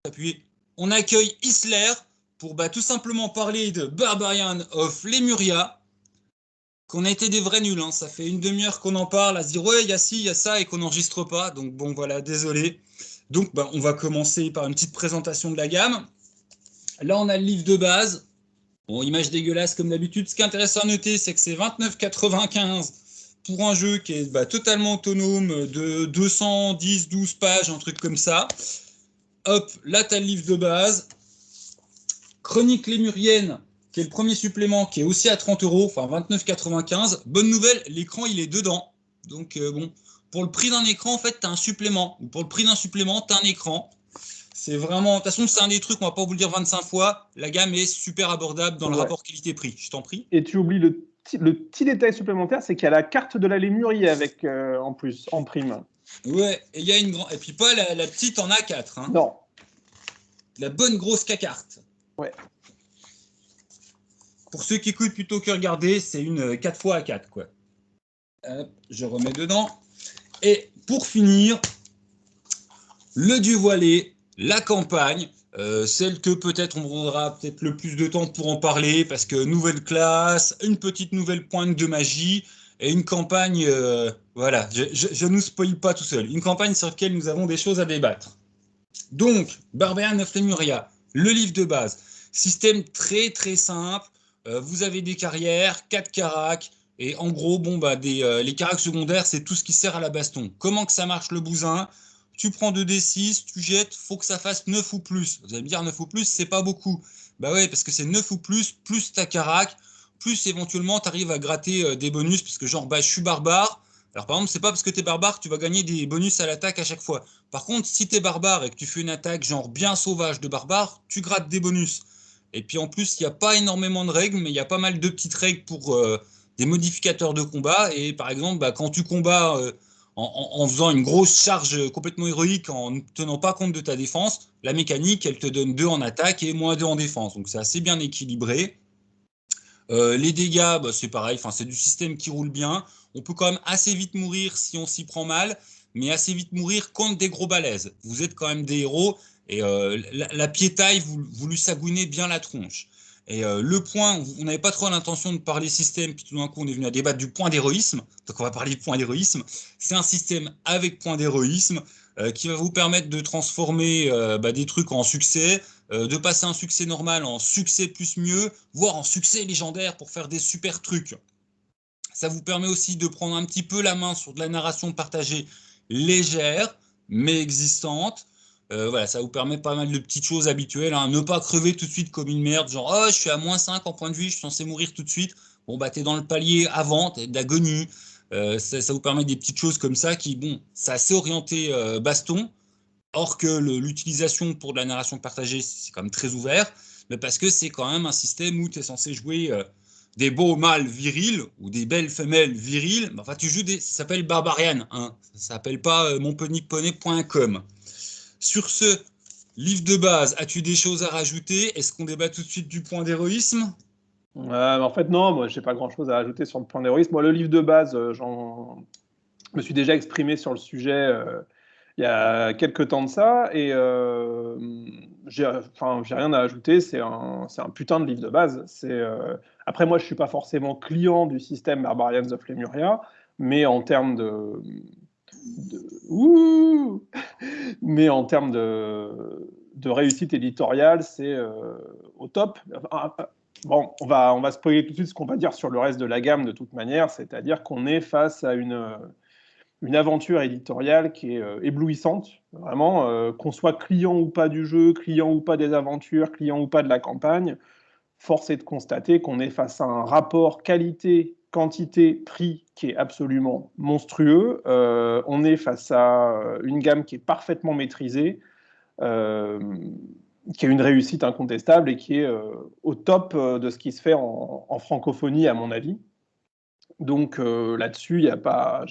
Appuyez. On accueille Isler pour tout simplement parler de Barbarian of Lemuria, qu'on a été des vrais nuls. Hein. Ça fait une demi-heure qu'on en parle, à se dire ouais, il y a ci, il y a ça, et qu'on n'enregistre pas. Donc bon, voilà, désolé. Donc on va commencer par une petite présentation de la gamme. Là, on a le livre de base. Bon, image dégueulasse comme d'habitude. Ce qui est intéressant à noter, c'est que c'est 29,95 pour un jeu qui est totalement autonome, de 210-12 pages, un truc comme ça. Hop, là, tu as le livre de base. Chronique lémurienne, qui est le premier supplément, qui est aussi à 30 €, enfin 29,95. Bonne nouvelle, l'écran, il est dedans. Donc, bon, pour le prix d'un écran, en fait, tu as un supplément. Ou pour le prix d'un supplément, tu as un écran. C'est vraiment... De toute façon, c'est un des trucs, on va pas vous le dire 25 fois. La gamme est super abordable dans le rapport qualité-prix. Je t'en prie. Et tu oublies le petit détail supplémentaire, c'est qu'il y a la carte de la Lémurie avec, en plus, en prime. Ouais, et il y a une grande... Et puis pas la petite en A4. Hein. Non. La bonne grosse carte. Ouais. Pour ceux qui écoutent plutôt que regarder, c'est une 4 x A4, quoi. Hop, je remets dedans. Et pour finir, le dieu voilé, la campagne, celle que peut-être on aura peut-être le plus de temps pour en parler, parce que nouvelle classe, une petite nouvelle pointe de magie, et une campagne, voilà, je ne nous spoil pas tout seul, une campagne sur laquelle nous avons des choses à débattre. Donc, Barbarian of Lemuria, le livre de base, système très très simple, vous avez des carrières, 4 caracs, et en gros, bon, les caracs secondaires, c'est tout ce qui sert à la baston. Comment que ça marche le bousin? Tu prends 2d6, tu jettes, faut que ça fasse 9 ou plus. Vous allez me dire 9 ou plus, c'est pas beaucoup. Bah ouais, parce que c'est 9 ou plus ta carac, plus éventuellement tu arrives à gratter des bonus, parce que genre, je suis barbare. Alors par exemple, c'est pas parce que tu es barbare que tu vas gagner des bonus à l'attaque à chaque fois. Par contre, si tu es barbare et que tu fais une attaque genre bien sauvage de barbare, tu grattes des bonus. Et puis en plus, il n'y a pas énormément de règles, mais il y a pas mal de petites règles pour des modificateurs de combat. Et par exemple, quand tu combats en faisant une grosse charge complètement héroïque, en ne tenant pas compte de ta défense, la mécanique, elle te donne 2 en attaque et moins 2 en défense. Donc c'est assez bien équilibré. Les dégâts, c'est pareil, c'est du système qui roule bien. On peut quand même assez vite mourir si on s'y prend mal, mais assez vite mourir contre des gros balaises. Vous êtes quand même des héros, et la piétaille, vous lui sagouinez bien la tronche. Et le point, on n'avait pas trop l'intention de parler système, puis tout d'un coup on est venu à débattre du point d'héroïsme, donc on va parler du point d'héroïsme. C'est un système avec point d'héroïsme qui va vous permettre de transformer des trucs en succès, de passer un succès normal en succès plus mieux, voire en succès légendaire pour faire des super trucs. Ça vous permet aussi de prendre un petit peu la main sur de la narration partagée légère, mais existante. Voilà, ça vous permet pas mal de petites choses habituelles. Hein. Ne pas crever tout de suite comme une merde, genre oh, je suis à -5 en point de vie, je suis censé mourir tout de suite. Bon, t'es dans le palier avant, t'es d'agonie. Ça vous permet des petites choses comme ça qui, bon, c'est assez orienté baston. Or que l'utilisation pour de la narration partagée, c'est quand même très ouvert, mais parce que c'est quand même un système où tu es censé jouer des beaux mâles virils ou des belles femelles viriles. Enfin, tu joues ça s'appelle Barbarian, hein. Ça s'appelle pas monponyponey.com. Sur ce livre de base, as-tu des choses à rajouter? Est-ce qu'on débat tout de suite du point d'héroïsme? En fait, non, moi, j'ai pas grand-chose à ajouter sur le point d'héroïsme. Moi, le livre de base, je me suis déjà exprimé sur le sujet il y a quelques temps de ça, et j'ai rien à ajouter. C'est un putain de livre de base. Après, moi, je suis pas forcément client du système Barbarians of Lemuria, mais en termes mais en termes de réussite éditoriale, c'est au top. Bon, on va spoiler tout de suite ce qu'on va dire sur le reste de la gamme de toute manière, c'est-à-dire qu'on est face à une aventure éditoriale qui est éblouissante, vraiment, qu'on soit client ou pas du jeu, client ou pas des aventures, client ou pas de la campagne, force est de constater qu'on est face à un rapport qualité, quantité, prix qui est absolument monstrueux. On est face à une gamme qui est parfaitement maîtrisée, qui a une réussite incontestable et qui est au top de ce qui se fait en francophonie, à mon avis. Donc là-dessus, il n'y a pas.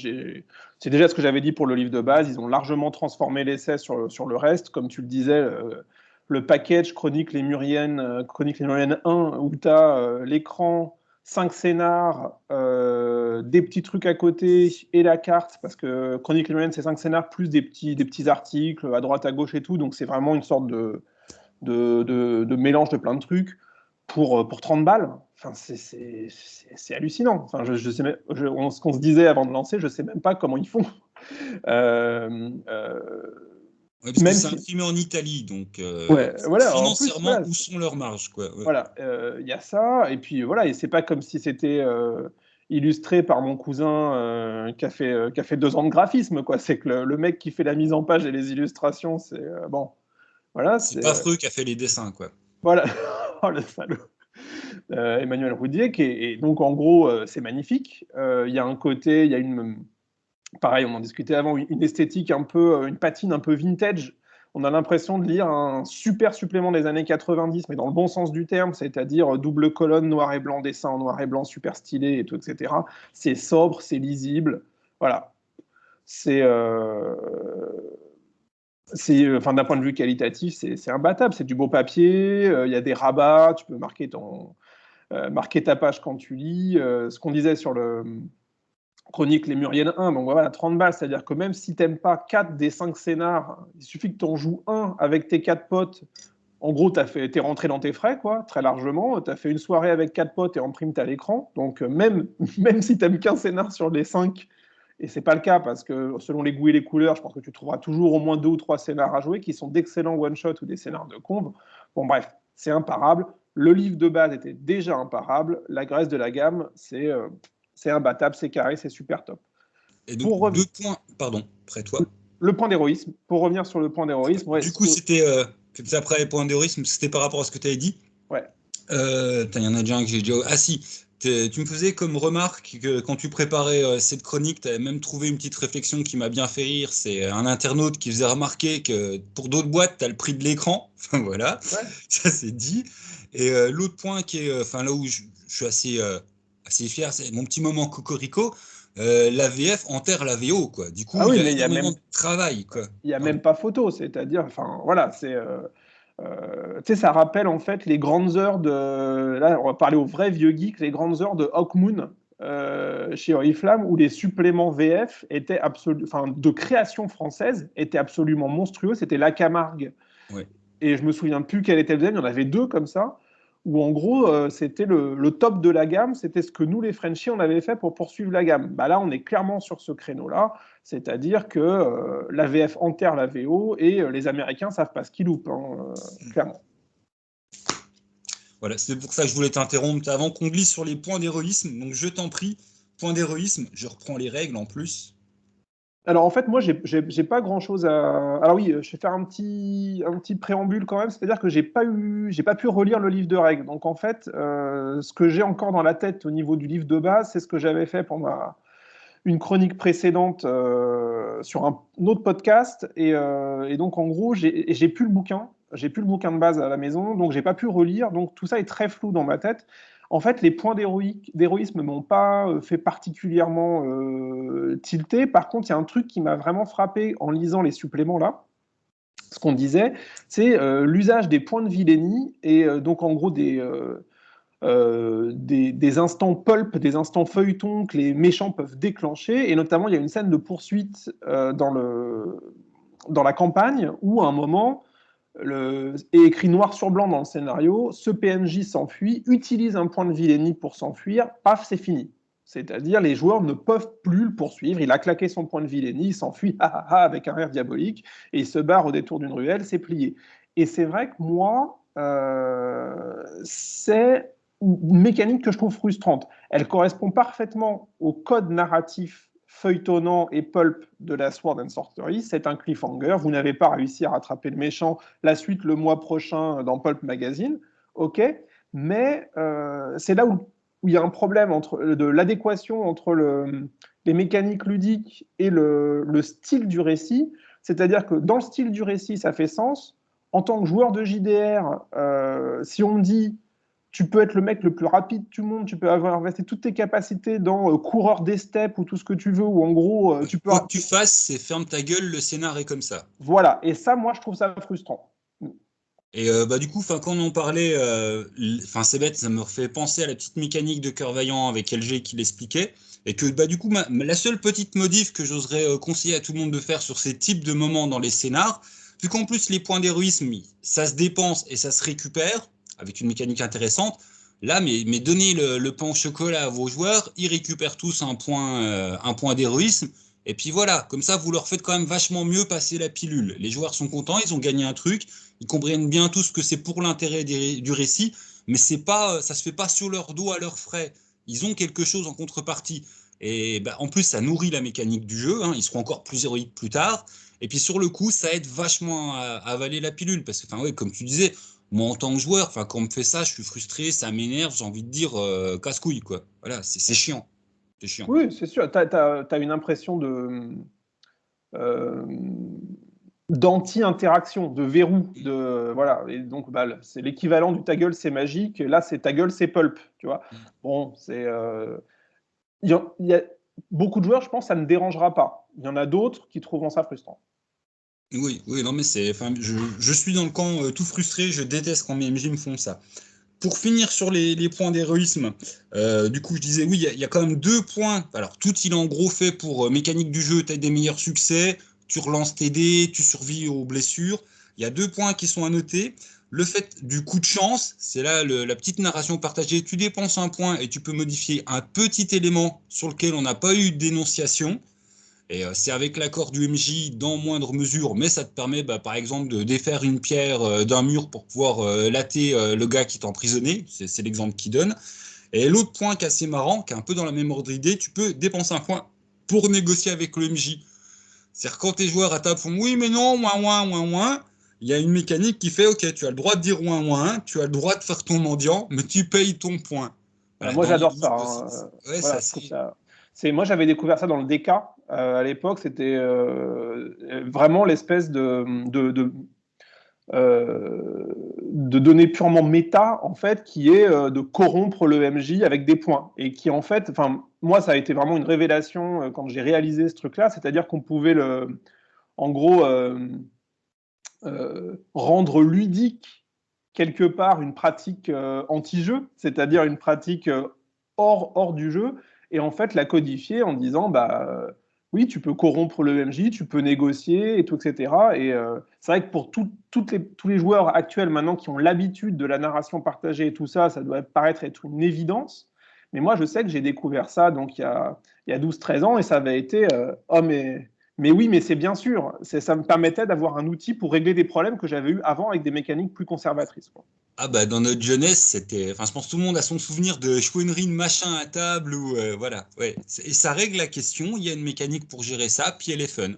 C'est déjà ce que j'avais dit pour le livre de base. Ils ont largement transformé l'essai sur le reste. Comme tu le disais, le package Chronique Lémurienne 1, où tu as l'écran, 5 scénars, des petits trucs à côté et la carte, parce que Chronique Lémurienne, c'est 5 scénars plus des petits articles à droite, à gauche et tout, donc c'est vraiment une sorte de mélange de plein de trucs pour 30 balles. Enfin, c'est hallucinant. Enfin, je sais même, ce qu'on se disait avant de lancer, je sais même pas comment ils font. Ouais, parce que Même c'est si, imprimé en Italie, donc ouais, voilà. En plus, financièrement, voilà, où sont leurs marges, quoi. Ouais. voilà, il y a ça, et puis voilà, et c'est pas comme si c'était illustré par mon cousin qui a fait 2 ans de graphisme, quoi. C'est que le mec qui fait la mise en page et les illustrations, c'est bon, voilà, C'est c'est pas Freux qui a fait les dessins, quoi. voilà, oh le salaud. Emmanuel Roudier, et donc en gros, c'est magnifique. Il y a un côté, il y a une, pareil, on en discutait avant, une esthétique un peu, une patine un peu vintage. On a l'impression de lire un super supplément des années 90, mais dans le bon sens du terme, c'est-à-dire double colonne, noir et blanc, dessin en noir et blanc, super stylé et tout, etc. C'est sobre, c'est lisible. Voilà. C'est. Enfin, d'un point de vue qualitatif, c'est imbattable. C'est du beau papier, il y a des rabats, tu peux marquer ta page quand tu lis. Ce qu'on disait sur le Chronique Lémurienne 1, donc voilà, 30 balles, c'est-à-dire que même si tu n'aimes pas 4 des 5 scénars, il suffit que tu en joues un avec tes 4 potes. En gros, tu es rentré dans tes frais, quoi, très largement. Tu as fait une soirée avec 4 potes et en prime, tu as l'écran. Donc, même si tu n'aimes qu'un scénar sur les 5, et c'est pas le cas parce que selon les goûts et les couleurs, je pense que tu trouveras toujours au moins 2 ou 3 scénars à jouer qui sont d'excellents one-shot ou des scénars de conve. Bon, bref, c'est imparable. Le livre de base était déjà imparable. La graisse de la gamme, c'est imbattable, c'est carré, c'est super top. Et donc, Pour 2 points, pardon, après toi. le point d'héroïsme, pour revenir sur le point d'héroïsme, ouais, Du coup, après les points d'héroïsme, c'était par rapport à ce que tu avais dit. ouais. Il y en a déjà un que j'ai déjà. Ah si, tu me faisais comme remarque que quand tu préparais cette chronique, tu avais même trouvé une petite réflexion qui m'a bien fait rire. C'est un internaute qui faisait remarquer que pour d'autres boîtes, tu as le prix de l'écran. Enfin voilà, Ouais. ça c'est dit. Et l'autre point qui est, enfin là où je suis assez fier, c'est mon petit moment cocorico. La VF enterre la VO, quoi. Du Ah coup, il oui, y a mais énormément de travail, quoi. il y a Pardon. même pas photo, c'est-à-dire, enfin, voilà, tu sais, ça rappelle en fait les grandes heures de, là, on va parler aux vrais vieux geeks, les grandes heures de Hawkmoon chez Oriflamme, où les suppléments VF étaient enfin, de création française étaient absolument monstrueux. C'était La Camargue, Ouais. et je me souviens plus quel était le deuxième. Il y en avait 2 comme ça, où en gros, c'était le top de la gamme. C'était ce que nous, les Frenchies, on avait fait pour poursuivre la gamme. Bah là, on est clairement sur ce créneau-là, c'est-à-dire que la VF enterre la VO et les Américains savent pas ce qu'ils loupent, hein, clairement. Voilà, c'est pour ça que je voulais t'interrompre avant qu'on glisse sur les points d'héroïsme. Donc je t'en prie, point d'héroïsme, je reprends les règles en plus. Alors en fait, moi, j'ai pas grand-chose à. Alors oui, je vais faire un petit préambule quand même, c'est-à-dire que j'ai pas pu relire le livre de règles. Donc en fait, ce que j'ai encore dans la tête au niveau du livre de base, c'est ce que j'avais fait pour une chronique précédente sur un autre podcast. Et donc en gros, j'ai plus le bouquin. J'ai plus le bouquin de base à la maison, donc j'ai pas pu relire. Donc tout ça est très flou dans ma tête. En fait, les points d'héroïsme m'ont pas fait particulièrement tilter. Par contre, il y a un truc qui m'a vraiment frappé en lisant les suppléments là. Ce qu'on disait, c'est l'usage des points de vilainie et donc en gros des instants pulp, des instants feuilletons que les méchants peuvent déclencher. Et notamment, il y a une scène de poursuite dans la campagne où, à un moment, est écrit noir sur blanc dans le scénario, ce PNJ s'enfuit, utilise un point de vilainie pour s'enfuir, paf, c'est fini. C'est-à-dire, les joueurs ne peuvent plus le poursuivre. Il a claqué son point de vilainie, il s'enfuit, ha, ha, ha, avec un rire diabolique, et il se barre au détour d'une ruelle, c'est plié. Et c'est vrai que moi, c'est une mécanique que je trouve frustrante. Elle correspond parfaitement au code narratif feuilletonnant et pulp de la Sword and Sorcery. C'est un cliffhanger. Vous n'avez pas réussi à rattraper le méchant. La suite le mois prochain dans Pulp Magazine. OK. Mais c'est là où il y a un problème de l'adéquation entre les mécaniques ludiques et le style du récit. C'est-à-dire que dans le style du récit, ça fait sens. En tant que joueur de JDR, si on me dit tu peux être le mec le plus rapide du monde, tu peux avoir investi toutes tes capacités dans coureur des steppes ou tout ce que tu veux, ou en gros, tu peux... Quoi que tu fasses, c'est ferme ta gueule, le scénar est comme ça. Voilà, et ça, moi, je trouve ça frustrant. Et du coup, quand on en parlait, c'est bête, ça me fait penser à la petite mécanique de Cœur Vaillant avec LG qui l'expliquait. Et que du coup, la seule petite modif que j'oserais conseiller à tout le monde de faire sur ces types de moments dans les scénars, vu qu'en plus les points d'héroïsme, ça se dépense et ça se récupère, avec une mécanique intéressante, là, mais donnez le pain au chocolat à vos joueurs, ils récupèrent tous un point d'héroïsme. Et puis voilà, comme ça, vous leur faites quand même vachement mieux passer la pilule. Les joueurs sont contents, ils ont gagné un truc, ils comprennent bien tout ce que c'est pour l'intérêt du récit, mais c'est pas, ça se fait pas sur leur dos à leurs frais. Ils ont quelque chose en contrepartie. Et en plus, ça nourrit la mécanique du jeu. Hein, ils seront encore plus héroïques plus tard. Et puis sur le coup, ça aide vachement à avaler la pilule. Parce que, ouais, comme tu disais, moi en tant que joueur, quand on me fait ça, je suis frustré, ça m'énerve, j'ai envie de dire casse-couille, quoi. Voilà, c'est chiant. C'est chiant. Oui, c'est sûr. Tu as une impression euh, d'anti-interaction, de verrou. Voilà. Et donc, c'est l'équivalent du ta gueule, c'est magique. Là, c'est ta gueule, c'est pulp. Tu vois. Bon, il y a beaucoup de joueurs, je pense, ça ne dérangera pas. Il y en a d'autres qui trouveront ça frustrant. Oui, non, mais je suis dans le camp tout frustré, je déteste quand mes MJ me font ça. Pour finir sur les points d'héroïsme, du coup, je disais, oui, il y a quand même 2 points. Alors, tout il est en gros fait pour mécanique du jeu, tu as des meilleurs succès, tu relances tes dés, tu survis aux blessures. Il y a 2 points qui sont à noter. Le fait du coup de chance, c'est là la petite narration partagée. Tu dépenses un point et tu peux modifier un petit élément sur lequel on n'a pas eu de dénonciation. Et c'est avec l'accord du MJ dans moindre mesure, mais ça te permet, par exemple, de défaire une pierre d'un mur pour pouvoir latter le gars qui est emprisonné. C'est l'exemple qu'il donne. Et l'autre point qui est assez marrant, qui est un peu dans la même ordre d'idée, tu peux dépenser un point pour négocier avec le MJ. C'est-à-dire quand tes joueurs à table font oui, mais non, ouin, ouin, ouin, ouin, il y a une mécanique qui fait ok, tu as le droit de dire ouin, ouin, tu as le droit de faire ton mendiant, mais tu payes ton point. Voilà, Moi, dans les j'adore ça. limites Hein. ouais, Voilà, je trouve ça. Moi, j'avais découvert ça dans le DK. À l'époque, c'était vraiment l'espèce de données purement méta, en fait, qui est de corrompre le MJ avec des points. Et qui, en fait, moi, ça a été vraiment une révélation quand j'ai réalisé ce truc-là. C'est-à-dire qu'on pouvait, en gros, rendre ludique quelque part une pratique anti-jeu, c'est-à-dire une pratique hors du jeu, et en fait la codifier en disant oui, tu peux corrompre le MJ, tu peux négocier, et tout, etc. Et c'est vrai que pour tous les joueurs actuels maintenant qui ont l'habitude de la narration partagée et tout ça, ça doit paraître être une évidence. Mais moi, je sais que j'ai découvert ça donc il y a 12-13 ans, et ça avait été oh, mais oui, mais c'est bien sûr. Ça me permettait d'avoir un outil pour régler des problèmes que j'avais eu avant avec des mécaniques plus conservatrices. Quoi. Ah dans notre jeunesse, c'était. Enfin, je pense que tout le monde a son souvenir de chouinerie de machin à table ou voilà. Ouais. Et ça règle la question. Il y a une mécanique pour gérer ça, puis elle est fun.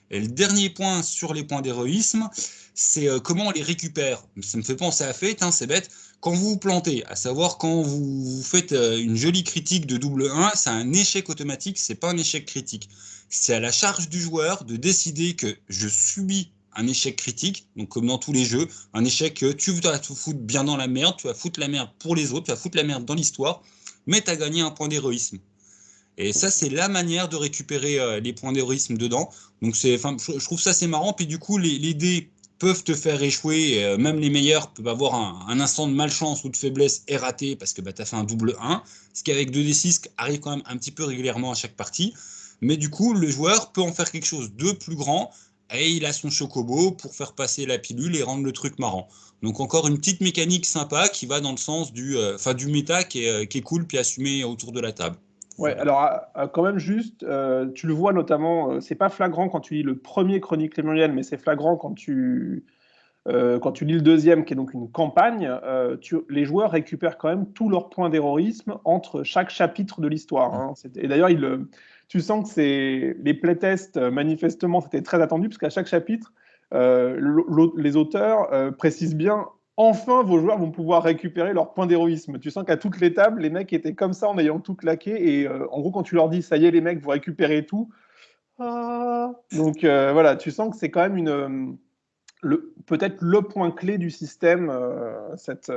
Et le dernier point sur les points d'héroïsme, c'est comment on les récupère. Ça me fait penser à Fate, hein, c'est bête. Quand vous vous plantez, à savoir quand vous faites une jolie critique de double 1, c'est un échec automatique, c'est pas un échec critique. C'est à la charge du joueur de décider que je subis un échec critique, donc comme dans tous les jeux, un échec que tu vas te foutre bien dans la merde, tu vas foutre la merde pour les autres, tu vas foutre la merde dans l'histoire, mais tu as gagné un point d'héroïsme. Et ça, c'est la manière de récupérer les points d'héroïsme dedans. Donc, je trouve ça assez marrant. Puis du coup, les dés peuvent te faire échouer. Même les meilleurs peuvent avoir un instant de malchance ou de faiblesse et rater parce que tu as fait un double 1. Ce qui, avec 2d6, arrive quand même un petit peu régulièrement à chaque partie. Mais du coup, le joueur peut en faire quelque chose de plus grand et il a son chocobo pour faire passer la pilule et rendre le truc marrant. Donc encore une petite mécanique sympa qui va dans le sens du méta qui est cool puis assumé autour de la table. Ouais, Voilà. alors quand même juste, tu le vois notamment, c'est pas flagrant quand tu lis le premier Chronique Lémurienne, mais c'est flagrant quand tu lis le deuxième, qui est donc une campagne, les joueurs récupèrent quand même tous leurs points d'héroïsme entre chaque chapitre de l'histoire. Hein. Et d'ailleurs, tu sens que les playtests, manifestement, c'était très attendu, parce qu'à chaque chapitre, les auteurs précisent bien enfin vos joueurs vont pouvoir récupérer leurs points d'héroïsme. Tu sens qu'à toutes les tables, les mecs étaient comme ça en ayant tout claqué. Et en gros, quand tu leur dis ça y est, les mecs, vous récupérez tout. Ah. Donc voilà, tu sens que c'est quand même peut-être le point clé du système, cette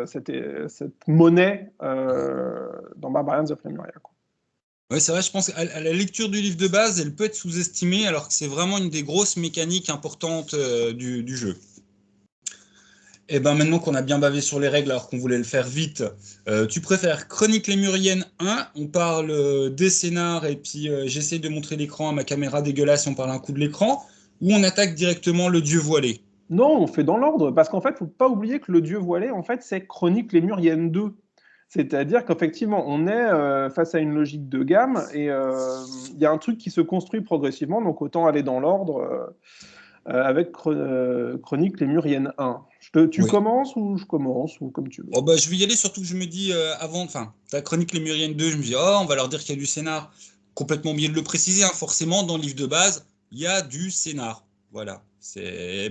monnaie dans Barbarians of Lemuria. Ouais, c'est vrai, je pense qu'à la lecture du livre de base, elle peut être sous-estimée, alors que c'est vraiment une des grosses mécaniques importantes du jeu. Et ben maintenant qu'on a bien bavé sur les règles alors qu'on voulait le faire vite, tu préfères Chronique Lémurienne 1, on parle des scénars et puis j'essaie de montrer l'écran à ma caméra dégueulasse, on parle un coup de l'écran, ou on attaque directement le dieu voilé? Non, on fait dans l'ordre, parce qu'en fait, il ne faut pas oublier que le dieu voilé, en fait, c'est Chronique Lémurienne 2. C'est-à-dire qu'effectivement, on est face à une logique de gamme et il y a un truc qui se construit progressivement, donc autant aller dans l'ordre avec Chronique Lémurienne 1. Tu Oui. commences ou je commence, ou comme tu veux. Oh bah, je vais y aller, surtout que je me dis avant, enfin, ta Chronique Lémurienne 2, je me dis, oh, on va leur dire qu'il y a du scénar. Complètement oublié de le préciser, hein, forcément, dans le livre de base, il y a du scénar. Voilà.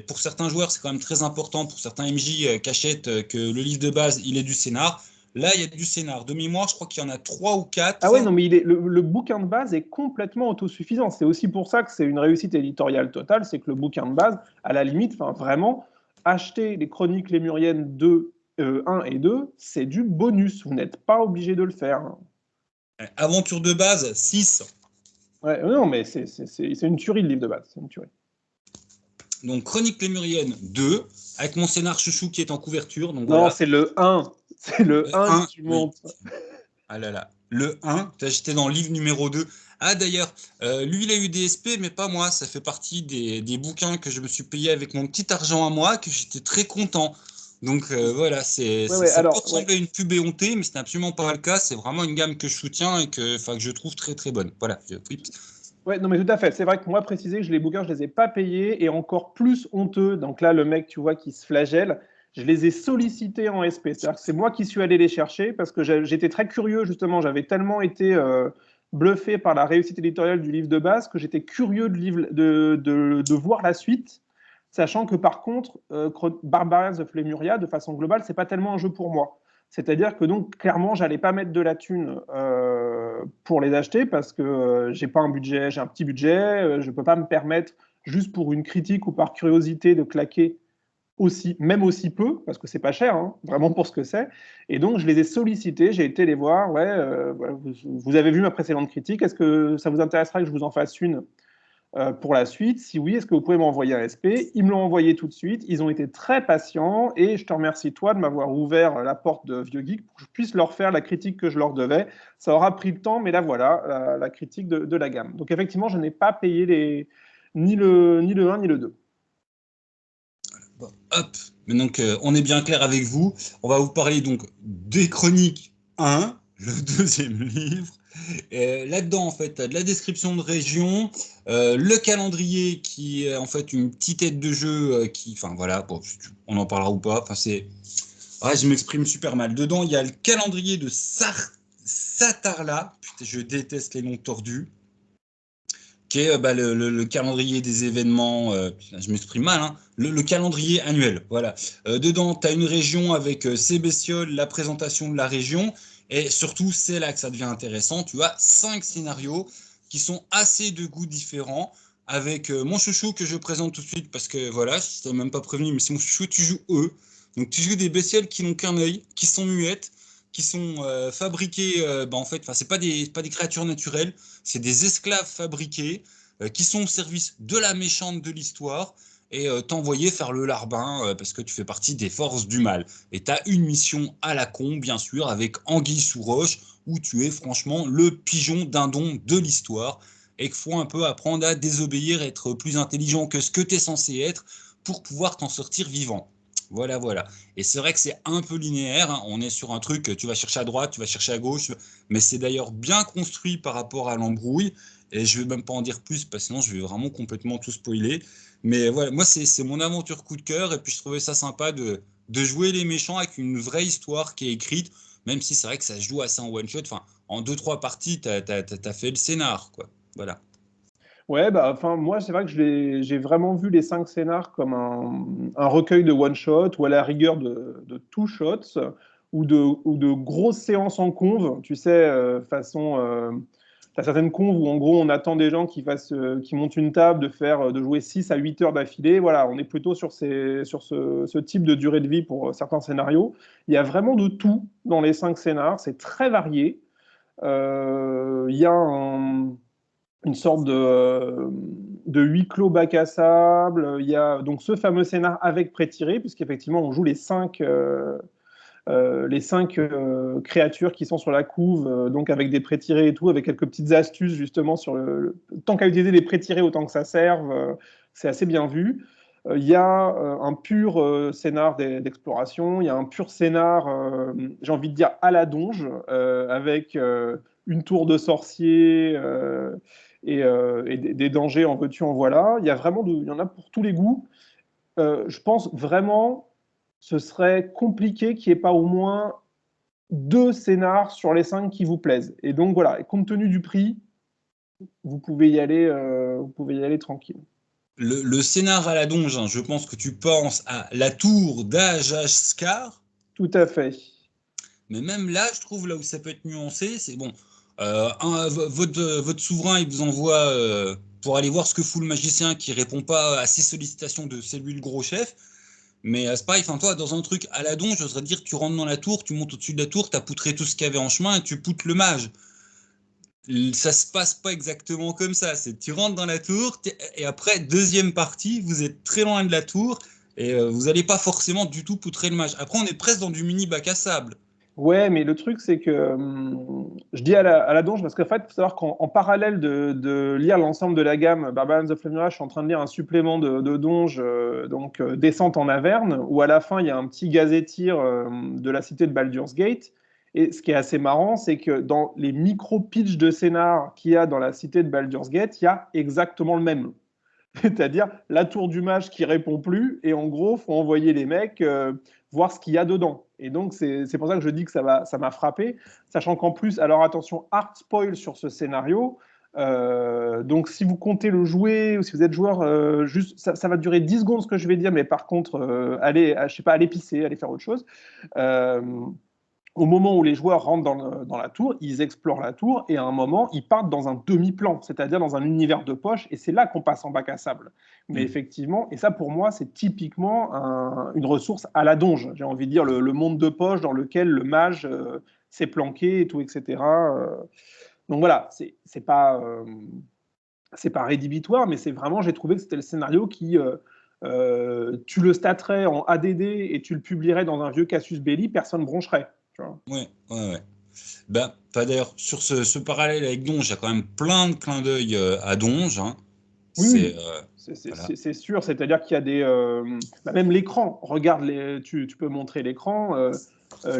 Pour certains joueurs, c'est quand même très important, pour certains MJ qui achètent que le livre de base, il est du scénar. Là, il y a du scénar. De mémoire, je crois qu'il y en a 3 ou Ah ouais, 4. non, mais le bouquin de base est complètement autosuffisant. C'est aussi pour ça que c'est une réussite éditoriale totale, c'est que le bouquin de base, à la limite, enfin vraiment, acheter les Chroniques Lémuriennes 2, 1 et 2, c'est du bonus. Vous n'êtes pas obligé de le faire. Aventure de base, 6. Ouais, non, mais c'est une tuerie le livre de base. C'est une tuerie. Donc, Chronique Lémurienne 2, avec mon scénar chouchou qui est en couverture. Donc Non, voilà. c'est le 1. C'est le 1 que 1, tu oui. montes. Ah là là. Le 1, j'étais dans le livre numéro 2. Ah d'ailleurs, lui il a eu des SP, mais pas moi. Ça fait partie des bouquins que je me suis payé avec mon petit argent à moi, que j'étais très content. Donc voilà, Ouais, ouais, ça peut alors, ouais. ressembler à une pub éhontée, mais ce n'est absolument pas le cas. C'est vraiment une gamme que je soutiens et que je trouve très très bonne. Voilà. Ouais, non, mais tout à fait. C'est vrai que moi, préciser que les bouquins, je les ai pas payés et encore plus honteux. Donc là, le mec, tu vois, qui se flagelle, je les ai sollicités en SP. C'est-à-dire que c'est moi qui suis allé les chercher parce que j'étais très curieux, justement. J'avais tellement été bluffé par la réussite éditoriale du livre de base que j'étais curieux de voir la suite, sachant que par contre, Barbarians of Lemuria, de façon globale, c'est pas tellement un jeu pour moi. C'est-à-dire que donc clairement, j'allais pas mettre de la thune pour les acheter parce que j'ai pas un budget, j'ai un petit budget, je peux pas me permettre juste pour une critique ou par curiosité de claquer aussi, même aussi peu, parce que c'est pas cher, hein, vraiment pour ce que c'est. Et donc je les ai sollicités, j'ai été les voir, ouais, voilà, vous avez vu ma précédente critique, est-ce que ça vous intéressera que je vous en fasse une pour la suite? Si oui, est-ce que vous pouvez m'envoyer un SP? Ils me l'ont envoyé tout de suite. Ils ont été très patients et je te remercie, toi, de m'avoir ouvert la porte de Vieux Geek pour que je puisse leur faire la critique que je leur devais. Ça aura pris le temps, mais là, voilà, la critique de la gamme. Donc, effectivement, je n'ai pas payé ni le 1 ni le 2. Bon, hop, maintenant qu'on est bien clair avec vous, on va vous parler donc des chroniques 1, le deuxième livre. Là-dedans, en fait, tu as de la description de région, le calendrier qui est en fait une petite aide de jeu qui, enfin voilà, bon, on en parlera ou pas. Enfin, ah, je m'exprime super mal. Dedans, il y a le calendrier de Satarla. Putain, je déteste les noms tordus qui est bah, le calendrier des événements, je m'exprime mal, hein, le calendrier annuel. Voilà. Dedans, tu as une région avec ses bestioles, la présentation de la région, et surtout, c'est là que ça devient intéressant. Tu as 5 scénarios qui sont assez de goûts différents, avec mon chouchou que je présente tout de suite, parce que voilà, je t'ai même pas prévenu, mais c'est mon chouchou, tu joues eux. Donc tu joues des bestioles qui n'ont qu'un œil, qui sont muettes, qui sont fabriquées, bah, en fait, c'est pas des créatures naturelles, c'est des esclaves fabriqués qui sont au service de la méchante de l'histoire et t'envoyer faire le larbin parce que tu fais partie des forces du mal. Et tu as une mission à la con, bien sûr, avec Anguille sous roche, où tu es franchement le pigeon dindon de l'histoire et qu'il faut un peu apprendre à désobéir, être plus intelligent que ce que tu es censé être pour pouvoir t'en sortir vivant. Voilà, voilà. Et c'est vrai que c'est un peu linéaire. Hein. On est sur un truc, tu vas chercher à droite, tu vas chercher à gauche, mais c'est d'ailleurs bien construit par rapport à l'embrouille. Et je ne vais même pas en dire plus, parce que sinon je vais vraiment complètement tout spoiler. Mais voilà, moi c'est mon aventure coup de cœur, et puis je trouvais ça sympa de jouer les méchants avec une vraie histoire qui est écrite, même si c'est vrai que ça se joue assez en one-shot. Enfin, en 2-3 parties, tu as fait le scénar, quoi. Voilà. Ouais, bah, enfin, moi, c'est vrai que j'ai vraiment vu les 5 scénars comme un recueil de one-shot ou à la rigueur de two-shots ou de grosses séances en conve, tu sais, façon. T'as certaines conves où en gros on attend des gens qui montent une table de jouer 6 à 8 heures d'affilée. Voilà, on est plutôt sur ce type de durée de vie pour certains scénarios. Il y a vraiment de tout dans les 5 scénars, c'est très varié. Il y a une sorte de huis clos bac à sable. Il y a donc ce fameux scénar avec pré-tiré, puisqu'effectivement, on joue les cinq créatures qui sont sur la couve, donc avec des pré-tirés et tout, avec quelques petites astuces justement sur tant qu'à utiliser des pré-tirés, autant que ça serve. C'est assez bien vu. Il y a un pur scénar d'exploration, il y a un pur scénar, j'ai envie de dire, à la donge, avec une tour de sorcier et des dangers en veux-tu, en voilà. Il y en a pour tous les goûts. Je pense vraiment ce serait compliqué qu'il n'y ait pas au moins 2 scénars sur les 5 qui vous plaisent. Et donc voilà, et compte tenu du prix, vous pouvez y aller tranquille. Le scénar à la donge, hein, je pense que tu penses à la tour d'Ajaskar. Tout à fait. Mais même là, je trouve là où ça peut être nuancé, c'est bon. Votre souverain, il vous envoie pour aller voir ce que fout le magicien qui répond pas à ses sollicitations de c'est lui le gros chef. Mais c'est pareil, enfin, toi, dans un truc à la donge, j'oserais dire, tu rentres dans la tour, tu montes au-dessus de la tour, tu as poutré tout ce qu'il y avait en chemin et tu poutres le mage. Ça se passe pas exactement comme ça. C'est tu rentres dans la tour et après, deuxième partie, vous êtes très loin de la tour et vous n'allez pas forcément du tout poutrer le mage. Après, on est presque dans du mini bac à sable. Ouais, mais le truc, c'est que je dis à la donge parce qu'en fait, il faut savoir qu'en parallèle de lire l'ensemble de la gamme Barbarians of Lemuria, je suis en train de lire un supplément de donge, donc Descente en Averne, où à la fin, il y a un petit gazetteer de la cité de Baldur's Gate. Et ce qui est assez marrant, c'est que dans les micro-pitchs de scénar qu'il y a dans la cité de Baldur's Gate, il y a exactement le même. C'est-à-dire la tour du mage qui répond plus, et en gros, faut envoyer les mecs voir ce qu'il y a dedans. Et donc, c'est pour ça que je dis que ça m'a frappé, sachant qu'en plus, alors attention, hard spoil sur ce scénario. Donc, si vous comptez le jouer, ou si vous êtes joueur, juste, ça va durer 10 secondes ce que je vais dire, mais par contre, allez, je sais pas, allez pisser, allez faire autre chose. Euh, Au moment où les joueurs rentrent dans la tour, ils explorent la tour et à un moment, ils partent dans un demi-plan, c'est-à-dire dans un univers de poche, et c'est là qu'on passe en bac à sable. Mais Mm. effectivement, et ça pour moi, c'est typiquement une ressource à la donge, j'ai envie de dire, le monde de poche dans lequel le mage s'est planqué et tout, etc. Donc voilà, c'est pas rédhibitoire, mais c'est vraiment, j'ai trouvé que c'était le scénario qui, tu le statterais en ADD et tu le publierais dans un vieux Cassius Belli, personne broncherait. Tu vois. Ouais, ouais, ouais. Ben, d'ailleurs, sur ce parallèle avec Donge, il y a quand même plein de clins d'œil à Donge. Hein. Oui, C'est oui, voilà. c'est sûr. C'est-à-dire qu'il y a même l'écran. Regarde, tu peux montrer l'écran.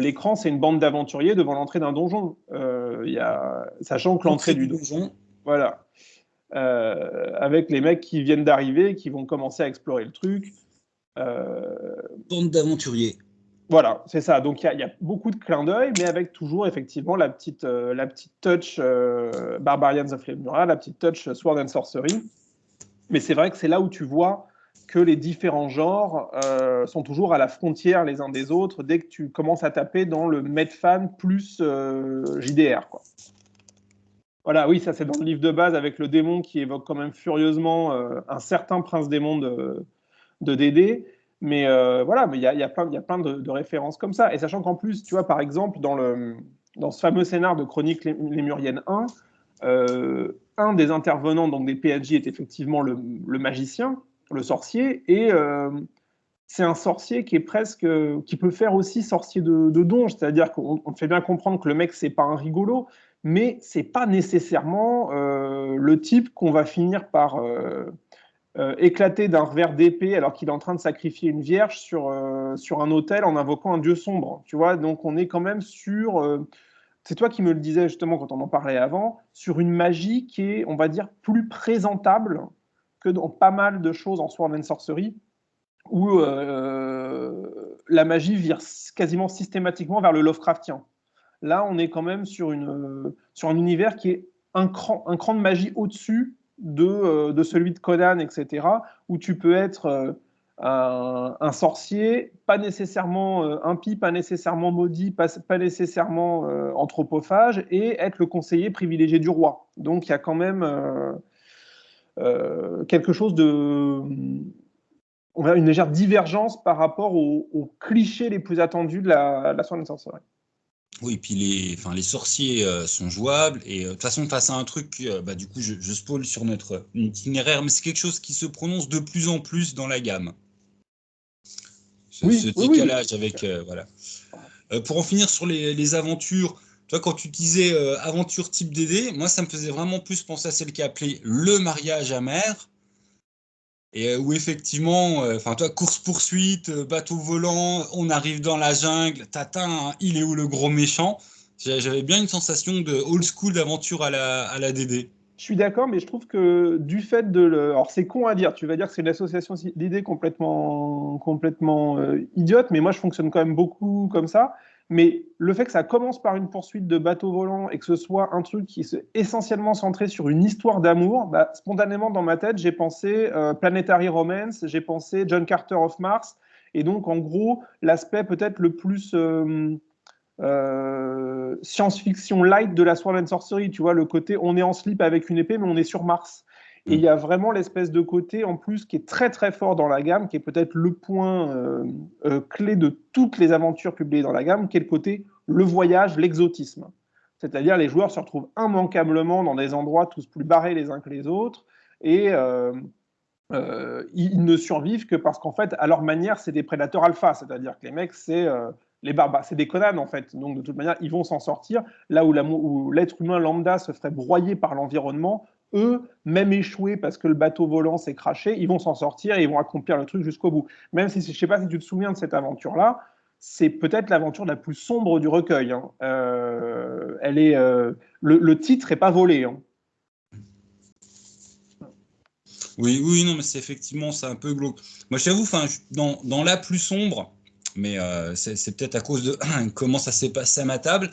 L'écran, c'est une bande d'aventuriers devant l'entrée d'un donjon. Sachant que l'entrée Entrée du du donjon, donjon, voilà, avec les mecs qui viennent d'arriver et qui vont commencer à explorer le truc. Euh, bande d'aventuriers. voilà, c'est ça. Donc il y a beaucoup de clins d'œil, mais avec toujours effectivement la petite touch Barbarians of Lemuria, la petite touch Sword and Sorcery. Mais c'est vrai que c'est là où tu vois que les différents genres sont toujours à la frontière les uns des autres dès que tu commences à taper dans le Medfan plus JDR, quoi. Voilà, oui, ça c'est dans le livre de base avec le démon qui évoque quand même furieusement un certain prince démon de DD. Mais voilà, mais il y a plein de références comme ça. Et sachant qu'en plus, tu vois, par exemple, dans ce fameux scénar de Chronique Lémurienne 1, un des intervenants, donc des PNJ, est effectivement le magicien, le sorcier, et c'est un sorcier qui peut faire aussi sorcier de donge, c'est-à-dire qu'on fait bien comprendre que le mec, c'est pas un rigolo, mais c'est pas nécessairement le type qu'on va finir par éclater d'un revers d'épée alors qu'il est en train de sacrifier une vierge sur un autel en invoquant un dieu sombre. Tu vois, donc on est quand même sur c'est toi qui me le disais justement quand on en parlait avant, sur une magie qui est, on va dire, plus présentable que dans pas mal de choses en Sword and Sorcery, où la magie vire quasiment systématiquement vers le Lovecraftien. Là, on est quand même sur un univers qui est un cran de magie au-dessus de celui de Conan, etc., où tu peux être un sorcier, pas nécessairement impie, pas nécessairement maudit, pas nécessairement anthropophage, et être le conseiller privilégié du roi. Donc il y a quand même quelque chose on a une légère divergence par rapport aux clichés les plus attendus de la Sword and Sorcery. Oui, puis les sorciers sont jouables. Et de toute façon, face à un truc, du coup, je spoil sur notre itinéraire, mais c'est quelque chose qui se prononce de plus en plus dans la gamme. Ce Oui, oui, oui. décalage avec. Voilà. Pour en finir sur les aventures, toi, quand tu disais aventure type DD, moi, ça me faisait vraiment plus penser à celle qui est appelée le mariage amer. Et où effectivement, enfin toi, course-poursuite, bateau volant, on arrive dans la jungle, tatin, il est où le gros méchant? J'avais bien une sensation de old school d'aventure à la DD. Je suis d'accord, mais je trouve que du fait de le... Alors c'est con à dire, tu vas dire que c'est une association d'idées complètement idiote, mais moi je fonctionne quand même beaucoup comme ça. Mais le fait que ça commence par une poursuite de bateau volant et que ce soit un truc qui est essentiellement centré sur une histoire d'amour, bah, spontanément dans ma tête, j'ai pensé Planetary Romance, j'ai pensé John Carter of Mars, et donc en gros l'aspect peut-être le plus science-fiction light de la Sword and Sorcery, tu vois, le côté on est en slip avec une épée, mais on est sur Mars. Et il y a vraiment l'espèce de côté en plus qui est très très fort dans la gamme, qui est peut-être le point clé de toutes les aventures publiées dans la gamme, qui est le côté le voyage, l'exotisme. C'est-à-dire les joueurs se retrouvent immanquablement dans des endroits tous plus barrés les uns que les autres, et ils ne survivent que parce qu'en fait, à leur manière, c'est des prédateurs alpha, c'est-à-dire que les mecs, c'est les barbares, c'est des Conan en fait. Donc de toute manière, ils vont s'en sortir. Là où l'être humain lambda se ferait broyer par l'environnement, eux, même échoués parce que le bateau volant s'est craché, ils vont s'en sortir et ils vont accomplir le truc jusqu'au bout. Même si, je ne sais pas si tu te souviens de cette aventure-là, c'est peut-être l'aventure la plus sombre du recueil. Hein. Elle est, le titre est pas volé. Hein. Oui, oui, non, mais c'est effectivement, c'est un peu glauque. Moi, je t'avoue, enfin, dans la plus sombre, mais c'est peut-être à cause de comment ça s'est passé à ma table,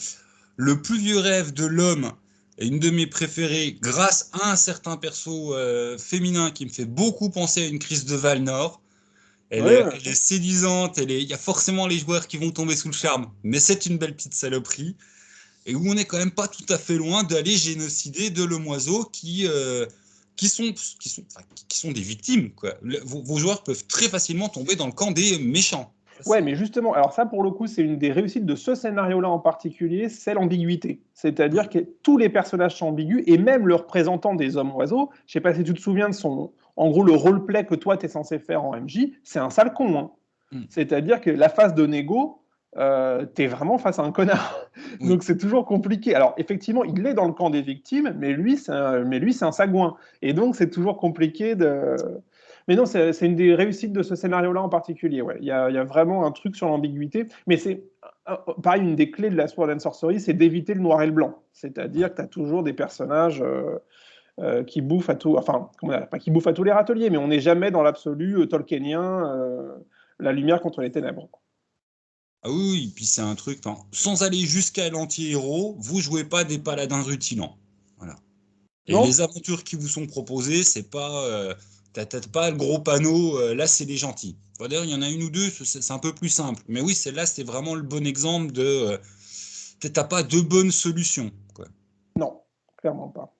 le plus vieux rêve de l'homme est une de mes préférées grâce à un certain perso féminin qui me fait beaucoup penser à une crise de Valnor. Ouais, ouais. Elle est séduisante, il y a forcément les joueurs qui vont tomber sous le charme, mais c'est une belle petite saloperie. Et où on n'est quand même pas tout à fait loin d'aller génocider de l'Omoiseau qui sont des victimes, quoi. Vos joueurs peuvent très facilement tomber dans le camp des méchants. Ouais, mais justement, alors ça pour le coup, c'est une des réussites de ce scénario-là en particulier, c'est l'ambiguïté. C'est-à-dire que tous les personnages sont ambigus et même le représentant des hommes-oiseaux, je sais pas si tu te souviens de son. En gros, le roleplay que toi tu es censé faire en MJ, c'est un sale con. Hein. Mm. C'est-à-dire que la phase de négo, tu es vraiment face à un connard. Oui. Donc c'est toujours compliqué. Alors effectivement, il est dans le camp des victimes, mais lui, c'est un sagouin. Et donc c'est toujours compliqué de. Mais non, c'est une des réussites de ce scénario-là en particulier. Ouais. Il y a vraiment un truc sur l'ambiguïté. Mais c'est pareil, une des clés de la Sword and Sorcery, c'est d'éviter le noir et le blanc. C'est-à-dire que tu as toujours des personnages qui bouffent à tout. Enfin, pas qui bouffent à tous les râteliers, mais on n'est jamais dans l'absolu tolkienien, la lumière contre les ténèbres. Ah oui, oui, puis c'est un truc, sans aller jusqu'à l'anti-héros, vous jouez pas des paladins rutilants. Voilà. Et Non. les aventures qui vous sont proposées, c'est pas, t'as pas le gros panneau, là c'est les gentils. Bon, d'ailleurs, il y en a une ou deux, c'est un peu plus simple. Mais oui, celle-là, c'est vraiment le bon exemple de, t'as pas deux bonnes solutions, quoi. Non, clairement pas.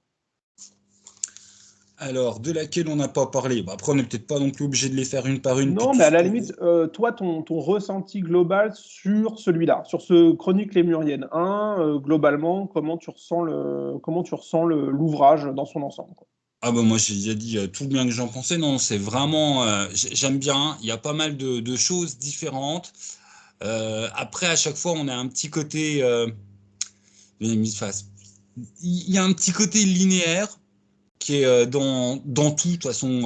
Alors, de laquelle on n'a pas parlé. Bah, après, on n'est peut-être pas non plus obligé de les faire une par une, puis Non, mais à la limite, toi, ton ressenti global sur celui-là, sur ce Chronique Lémurienne 1, globalement, comment tu ressens l'ouvrage dans son ensemble, quoi. Ah bah moi j'ai déjà dit tout le bien que j'en pensais. Non, c'est vraiment, j'aime bien. Il y a pas mal de choses différentes. Après, à chaque fois, on a un petit côté, il y a un petit côté linéaire qui est dans tout. De toute façon,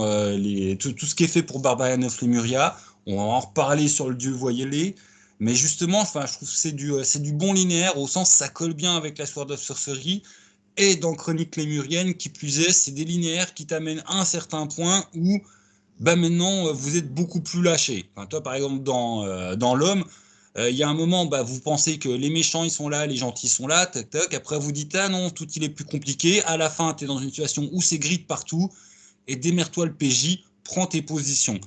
tout ce qui est fait pour Barbarian of Lemuria, on va en reparler sur le dieu voyez-les. Mais justement, enfin, je trouve que c'est du bon linéaire au sens ça colle bien avec la Sword of Sorcery. Et dans Chronique Lémurienne, qui plus est, c'est des linéaires qui t'amènent à un certain point où bah maintenant vous êtes beaucoup plus lâché. Enfin, toi, par exemple, dans l'homme, il y a un moment, bah, vous pensez que les méchants ils sont là, les gentils sont là, tac tac. Après, vous dites ah non, tout il est plus compliqué. À la fin, tu es dans une situation où c'est gris de partout et démerde-toi le PJ, prends tes positions.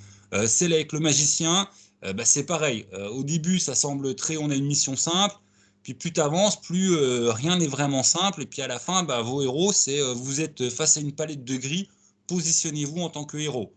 C'est là avec le magicien, bah, c'est pareil. Au début, ça semble très, on a une mission simple. Puis plus tu avances, plus rien n'est vraiment simple. Et puis à la fin, bah, vos héros, c'est vous êtes face à une palette de gris, positionnez-vous en tant que héros.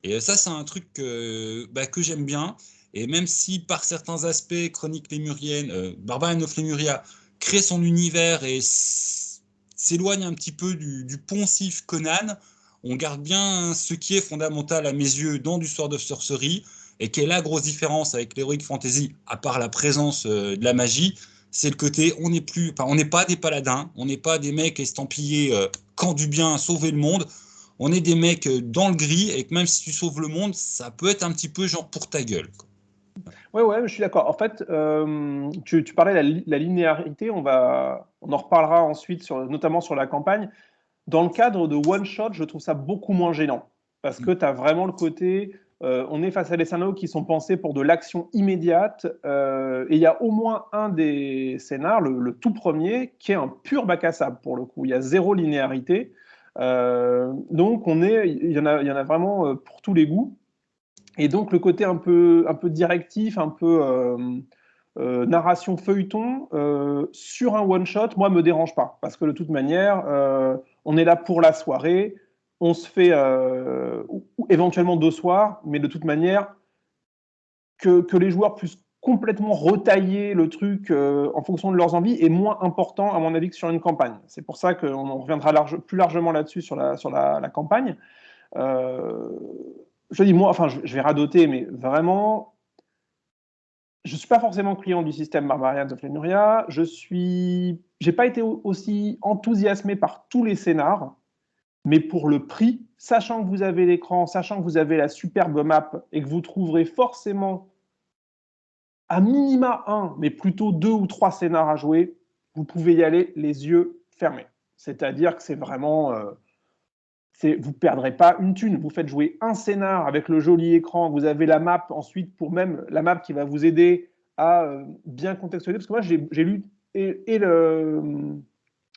Et ça, c'est un truc que j'aime bien. Et même si par certains aspects, Chroniques Lémuriennes, Barbarian of Lemuria crée son univers et s'éloigne un petit peu du poncif Conan, on garde bien ce qui est fondamental à mes yeux dans du Sword of Sorcery, et qui est la grosse différence avec l'Heroic Fantasy, à part la présence de la magie, c'est le côté, on n'est pas des paladins, on n'est pas des mecs estampillés camp du bien, sauver le monde, on est des mecs dans le gris, et que même si tu sauves le monde, ça peut être un petit peu genre pour ta gueule, quoi. Ouais, je suis d'accord. En fait, tu parlais de la linéarité, on en reparlera ensuite, notamment sur la campagne. Dans le cadre de one-shot, je trouve ça beaucoup moins gênant. Parce que tu as vraiment le côté, on est face à des scénarios qui sont pensés pour de l'action immédiate. Et il y a au moins un des scénars, le tout premier, qui est un pur bac à sable pour le coup. Il y a zéro linéarité. Donc, il y en a vraiment pour tous les goûts. Et donc, le côté un peu directif, un peu narration feuilleton, sur un one-shot, moi, me dérange pas. Parce que de toute manière, on est là pour la soirée, on se fait ou éventuellement 2 soirs, mais de toute manière, que les joueurs puissent complètement retailler le truc en fonction de leurs envies est moins important, à mon avis, que sur une campagne. C'est pour ça qu'on reviendra plus largement là-dessus sur la campagne. Je dis, moi, enfin, je vais radoter, mais vraiment, je ne suis pas forcément client du système Barbarian of Lemuria. J'ai pas été aussi enthousiasmé par tous les scénars, mais pour le prix, sachant que vous avez l'écran, sachant que vous avez la superbe map et que vous trouverez forcément à minima un, mais plutôt 2 ou 3 scénars à jouer, vous pouvez y aller les yeux fermés. C'est-à-dire que c'est vraiment... vous ne perdrez pas une thune. Vous faites jouer un scénar avec le joli écran. Vous avez la map ensuite, pour même la map qui va vous aider à bien contextualiser. Parce que moi, j'ai lu et le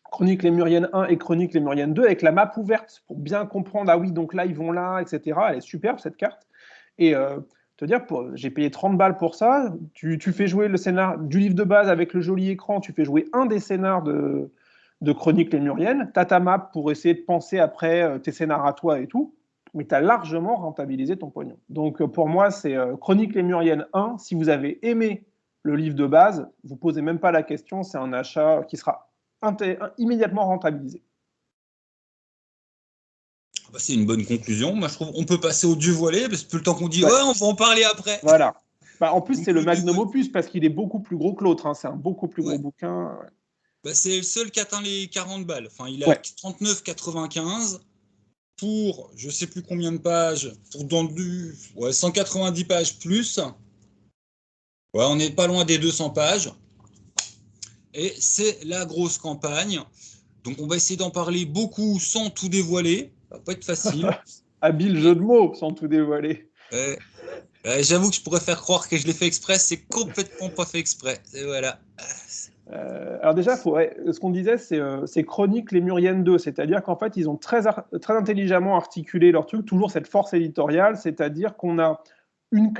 Chroniques Lémuriennes 1 et Chroniques Lémuriennes 2 avec la map ouverte pour bien comprendre. Ah oui, donc là, ils vont là, etc. Elle est superbe, cette carte. Et te dire, j'ai payé 30 balles pour ça. Tu fais jouer le scénar du livre de base avec le joli écran. Tu fais jouer un des scénars de Chroniques Lémuriennes, tu as ta map pour essayer de penser après tes scénars à toi et tout, mais tu as largement rentabilisé ton pognon. Donc pour moi, c'est Chroniques Lémuriennes 1. Si vous avez aimé le livre de base, vous ne posez même pas la question, c'est un achat qui sera immédiatement rentabilisé. C'est une bonne conclusion. Moi, je trouve qu'on peut passer au Dieu voilé, parce que tout le temps qu'on dit, ouais, on va en parler après. Voilà. En plus, c'est le magnum opus, parce qu'il est beaucoup plus gros que l'autre. Hein. C'est un beaucoup plus gros bouquin. Ouais. C'est le seul qui atteint les 40 balles. Enfin, il a 39,95 pour je sais plus combien de pages, pour dans du 190 pages plus. Ouais, on n'est pas loin des 200 pages. Et c'est la grosse campagne. Donc on va essayer d'en parler beaucoup sans tout dévoiler. Ça va pas être facile. Habile jeu de mots sans tout dévoiler. J'avoue que je pourrais faire croire que je l'ai fait exprès. C'est complètement pas fait exprès. Et voilà. Alors déjà, ce qu'on disait, c'est Chroniques Lémuriennes 2, c'est-à-dire qu'en fait, ils ont très intelligemment articulé leur truc, toujours cette force éditoriale, c'est-à-dire qu'on a une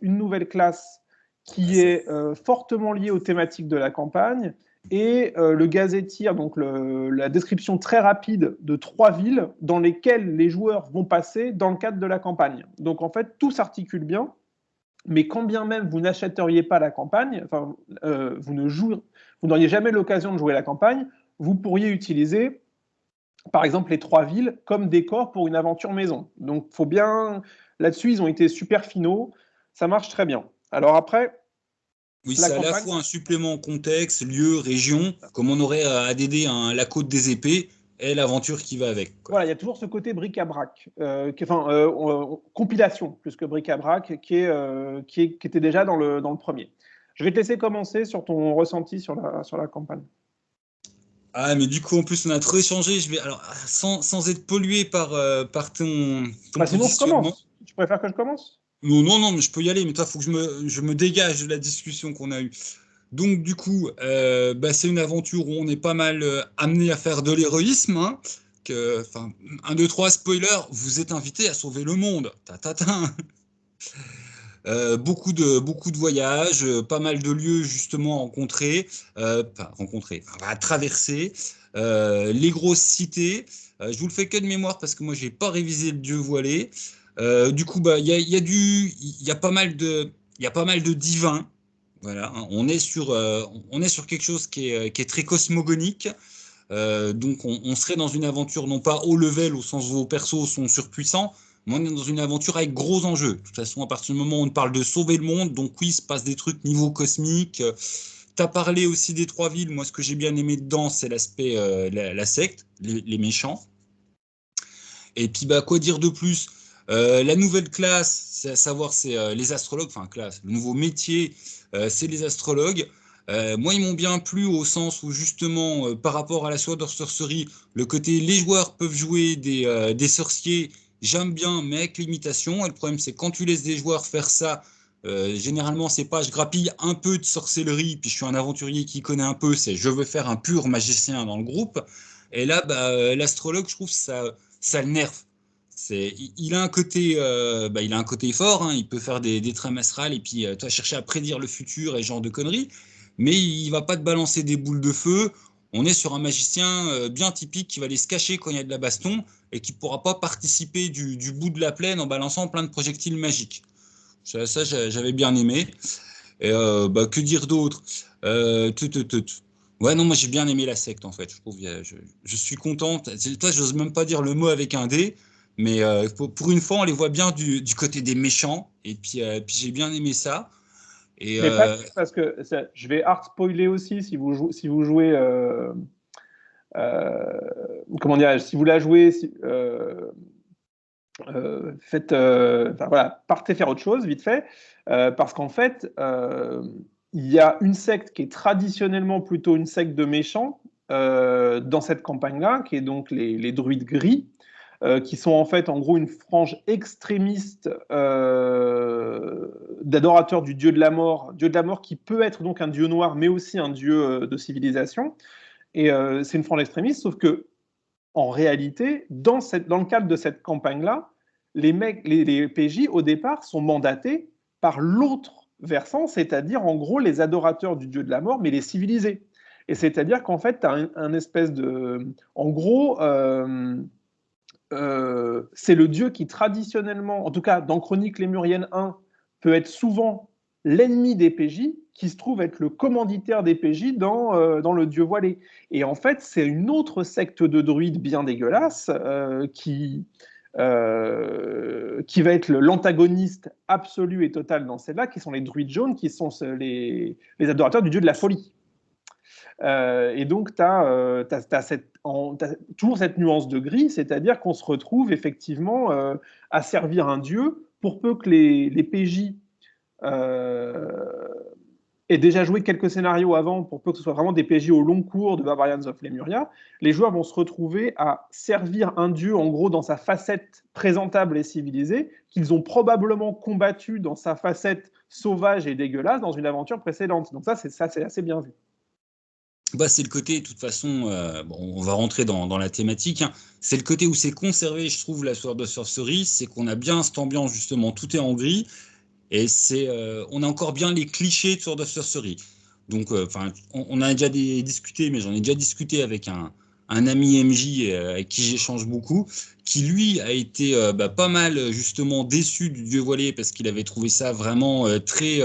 nouvelle classe qui est fortement liée aux thématiques de la campagne, et le gazetteer, donc la description très rapide de 3 villes dans lesquelles les joueurs vont passer dans le cadre de la campagne. Donc en fait, tout s'articule bien. Mais quand bien même vous n'achèteriez pas la campagne, enfin, vous n'auriez jamais l'occasion de jouer la campagne, vous pourriez utiliser, par exemple, les 3 villes comme décor pour une aventure maison. Donc, faut bien... Là-dessus, ils ont été super finaux. Ça marche très bien. Alors après... Oui, c'est à la fois un supplément contexte, lieu, région, comme on aurait à ADD la côte des épées, et l'aventure qui va avec. Quoi. Voilà, il y a toujours ce côté bric-à-brac, compilation plus que bric-à-brac, qui était déjà dans le premier. Je vais te laisser commencer sur ton ressenti sur la campagne. Ah, mais du coup, en plus, on a trop échangé. Alors, sans être pollué par ton sinon, je commence. Tu préfères que je commence? Non, mais je peux y aller. Mais toi, il faut que je me dégage de la discussion qu'on a eue. Donc, du coup, c'est une aventure où on est pas mal amené à faire de l'héroïsme. Hein, 1, 2, 3, spoiler, vous êtes invité à sauver le monde. Beaucoup de voyages, pas mal de lieux justement à traverser, les grosses cités. Je vous le fais que de mémoire parce que moi j'ai pas révisé le Dieu voilé. Du coup, il y a pas mal Il y a pas mal de divins. Voilà, hein. On est sur quelque chose qui est très cosmogonique. Donc on serait dans une aventure non pas haut level au sens où vos persos sont surpuissants, mais on est dans une aventure avec gros enjeux. De toute façon, à partir du moment où on parle de sauver le monde, donc oui, il se passe des trucs niveau cosmique. Tu as parlé aussi des 3 villes. Moi, ce que j'ai bien aimé dedans, c'est l'aspect la secte, les méchants. Et puis, bah, quoi dire de plus? La nouvelle classe, c'est à savoir, c'est les astrologues, enfin classe, le nouveau métier, c'est les astrologues. Moi, ils m'ont bien plu au sens où justement, par rapport à la Sword of Sorcery, le côté les joueurs peuvent jouer des sorciers, j'aime bien, mais avec limitation. Et le problème, c'est quand tu laisses des joueurs faire ça, généralement, c'est pas je grappille un peu de sorcellerie, puis je suis un aventurier qui connaît un peu, c'est je veux faire un pur magicien dans le groupe. Et là, bah, l'astrologue, je trouve ça le nerve. Il a un côté, il a un côté fort, hein, il peut faire des trames astrales et puis toi chercher à prédire le futur et ce genre de conneries, mais il va pas te balancer des boules de feu. On est sur un magicien bien typique qui va aller se cacher quand il y a de la baston et qui pourra pas participer du bout de la plaine en balançant plein de projectiles magiques. Ça j'avais bien aimé. Et bah, que dire d'autre? Ouais, non, moi j'ai bien aimé la secte en fait. Je trouve, je suis contente. Toi, j'ose même pas dire le mot avec un D, mais pour une fois, on les voit bien du côté des méchants. Et puis j'ai bien aimé ça. Et Mais pas parce que je vais hard spoiler aussi si vous jouez. Euh, comment dire, si vous la jouez, faites, enfin, voilà, partez faire autre chose vite fait, parce qu'en fait, il y a une secte qui est traditionnellement plutôt une secte de méchants dans cette campagne-là, qui est donc les druides gris, qui sont en fait en gros une frange extrémiste d'adorateurs du dieu de la mort qui peut être donc un dieu noir, mais aussi un dieu de civilisation. Et c'est une frange extrémiste, sauf que en réalité, dans le cadre de cette campagne-là, les PJ, au départ, sont mandatés par l'autre versant, c'est-à-dire, en gros, les adorateurs du dieu de la mort, mais les civilisés. Et c'est-à-dire qu'en fait, tu as un espèce de... En gros, c'est le dieu qui, traditionnellement, en tout cas, dans Chronique Lémurienne 1, peut être souvent l'ennemi des PJ, qui se trouve être le commanditaire des PJ dans le dieu voilé. Et en fait, c'est une autre secte de druides bien dégueulasse qui va être l'antagoniste absolu et total dans celle-là, qui sont les druides jaunes, qui sont les adorateurs du dieu de la folie. Et donc, tu as, toujours cette nuance de gris, c'est-à-dire qu'on se retrouve effectivement à servir un dieu pour peu que les PJ aient déjà joué quelques scénarios avant, pour peu que ce soit vraiment des PJ au long cours de Barbarians of Lemuria. Les joueurs vont se retrouver à servir un dieu, en gros, dans sa facette présentable et civilisée, qu'ils ont probablement combattu dans sa facette sauvage et dégueulasse dans une aventure précédente. Donc ça, c'est assez bien vu. bah, c'est le côté, de toute façon, bon, on va rentrer dans la thématique, hein. C'est le côté où c'est conservé, je trouve, la Sword of Sorcery, c'est qu'on a bien cette ambiance, justement, tout est en gris. Et on a encore bien les clichés de Sword of Sorcery. Donc, on a déjà discuté, mais j'en ai déjà discuté avec un ami MJ avec qui j'échange beaucoup, qui lui a été pas mal justement déçu du Dieu voilé parce qu'il avait trouvé ça vraiment très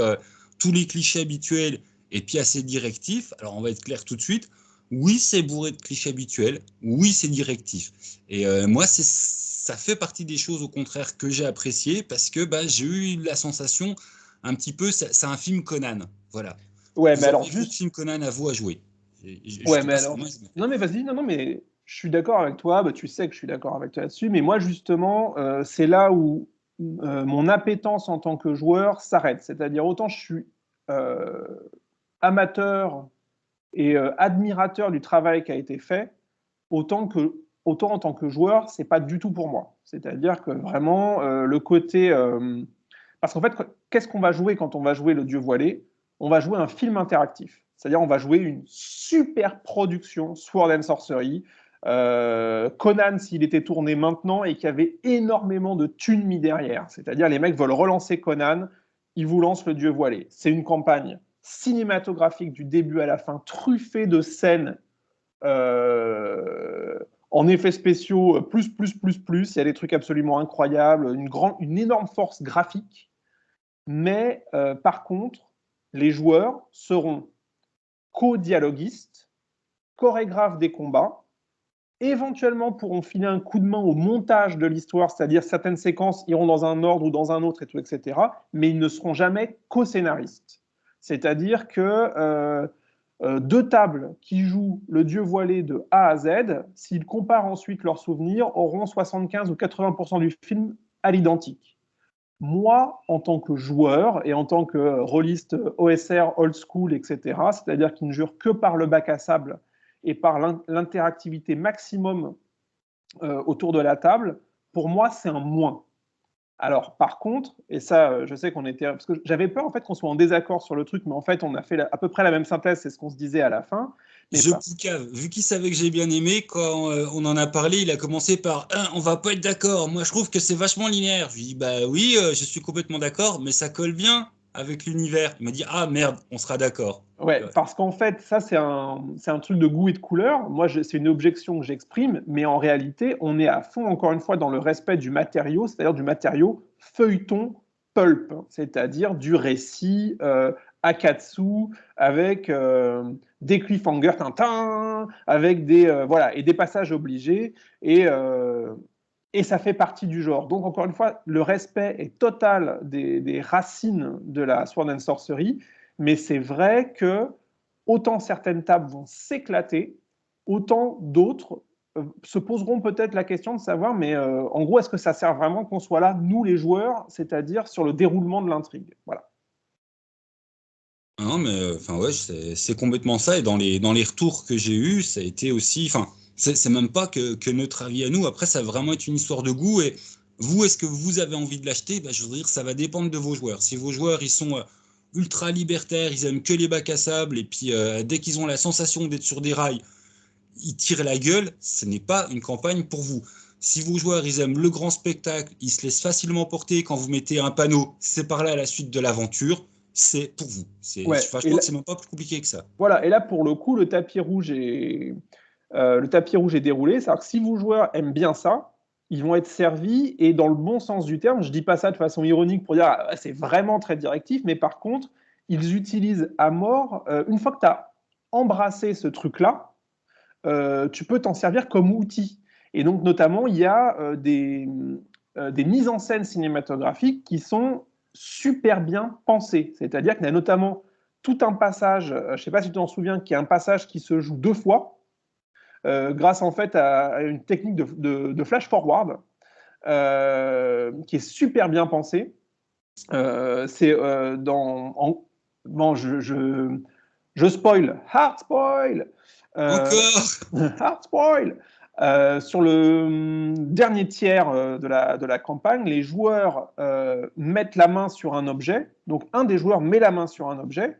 tous les clichés habituels et puis assez directif. Alors, on va être clair tout de suite. Oui, c'est bourré de clichés habituels. Oui, c'est directif. Et moi, ça fait partie des choses au contraire que j'ai appréciées parce que bah, j'ai eu la sensation un petit peu, c'est un film Conan. Voilà. Ouais, mais Vous alors avez votre juste. film Conan à vous à jouer. Je Ouais, te mais passe la alors. main. Non, mais vas-y, non, non, mais je suis d'accord avec toi. Bah, tu sais que je suis d'accord avec toi là-dessus. Mais moi, justement, c'est là où mon appétence en tant que joueur s'arrête. C'est-à-dire, autant je suis euh, amateur et admirateur du travail qui a été fait, autant en tant que joueur, c'est pas du tout pour moi. C'est-à-dire que vraiment, le côté. Parce qu'en fait, qu'est-ce qu'on va jouer quand on va jouer le Dieu voilé? On va jouer un film interactif. C'est-à-dire, on va jouer une super production Sword and Sorcery. Conan, s'il était tourné maintenant et qu'il y avait énormément de thunes mis derrière. C'est-à-dire, les mecs veulent relancer Conan, ils vous lancent le Dieu voilé. C'est une campagne cinématographique du début à la fin, truffée de scènes euh, en effets spéciaux, plus. Il y a des trucs absolument incroyables, une énorme force graphique. mais par contre, les joueurs seront co-dialoguistes, chorégraphes des combats, éventuellement pourront filer un coup de main au montage de l'histoire, c'est-à-dire certaines séquences iront dans un ordre ou dans un autre, et tout, etc., mais ils ne seront jamais co-scénaristes. C'est-à-dire que deux tables qui jouent le dieu voilé de A à Z, s'ils comparent ensuite leurs souvenirs, auront 75 ou 80% du film à l'identique. Moi, en tant que joueur et en tant que rôliste OSR, old school, etc., c'est-à-dire qui ne jure que par le bac à sable et par l'interactivité maximum autour de la table, pour moi, c'est un moins. Alors, par contre, et ça, je sais qu'on était... Parce que j'avais peur, en fait, qu'on soit en désaccord sur le truc, mais en fait, on a fait à peu près la même synthèse, c'est ce qu'on se disait à la fin. Mais Je poucave. Vu qu'il savait que j'ai bien aimé, quand on en a parlé, il a commencé par on va pas être d'accord. Moi, je trouve que c'est vachement linéaire. Je lui dis bah oui, je suis complètement d'accord, mais ça colle bien avec l'univers. Il m'a dit ah merde, on sera d'accord. Ouais, parce qu'en fait, ça, c'est un truc de goût et de couleur. Moi, c'est une objection que j'exprime, mais en réalité, on est à fond, encore une fois, dans le respect du matériau, c'est-à-dire du matériau feuilleton pulp, c'est-à-dire du récit akatsu, avec des cliffhangers tintin, avec voilà, et des passages obligés, et ça fait partie du genre. Donc, encore une fois, le respect est total des racines de la Sword and Sorcery, mais c'est vrai que autant certaines tables vont s'éclater, autant d'autres se poseront peut-être la question de savoir, mais en gros, est-ce que ça sert vraiment qu'on soit là, nous les joueurs, c'est-à-dire sur le déroulement de l'intrigue. Voilà. Non, mais enfin ouais, c'est complètement ça. Et dans les retours que j'ai eus, ça a été aussi. Enfin, c'est même pas que notre avis à nous. Après, ça va vraiment être une histoire de goût. Et vous, est-ce que vous avez envie de l'acheter? Je veux dire, ça va dépendre de vos joueurs. Si vos joueurs, ils sont ultra libertaires, ils aiment que les bacs à sable, et puis dès qu'ils ont la sensation d'être sur des rails, ils tirent la gueule, ce n'est pas une campagne pour vous. Si vos joueurs, ils aiment le grand spectacle, ils se laissent facilement porter quand vous mettez un panneau, c'est par là la suite de l'aventure, c'est pour vous. Ouais. Je crois que c'est même pas plus compliqué que ça. Voilà. Et là, pour le coup, le tapis rouge est déroulé. C'est-à-dire que si vos joueurs aiment bien ça, ils vont être servis et dans le bon sens du terme. Je dis pas ça de façon ironique pour dire ah, c'est vraiment très directif, mais par contre, ils utilisent à mort. Une fois que tu as embrassé ce truc-là, tu peux t'en servir comme outil. Et donc, notamment, il y a des mises en scène cinématographiques qui sont super bien pensées. C'est-à-dire qu'il y a notamment tout un passage, je ne sais pas si tu t'en souviens, qui est un passage qui se joue deux fois, grâce en fait à une technique de flash forward, qui est super bien pensée. C'est bon, je spoil, hard spoil, Encore. hard spoil. Sur le dernier tiers de la campagne, les joueurs mettent la main sur un objet. Donc, un des joueurs met la main sur un objet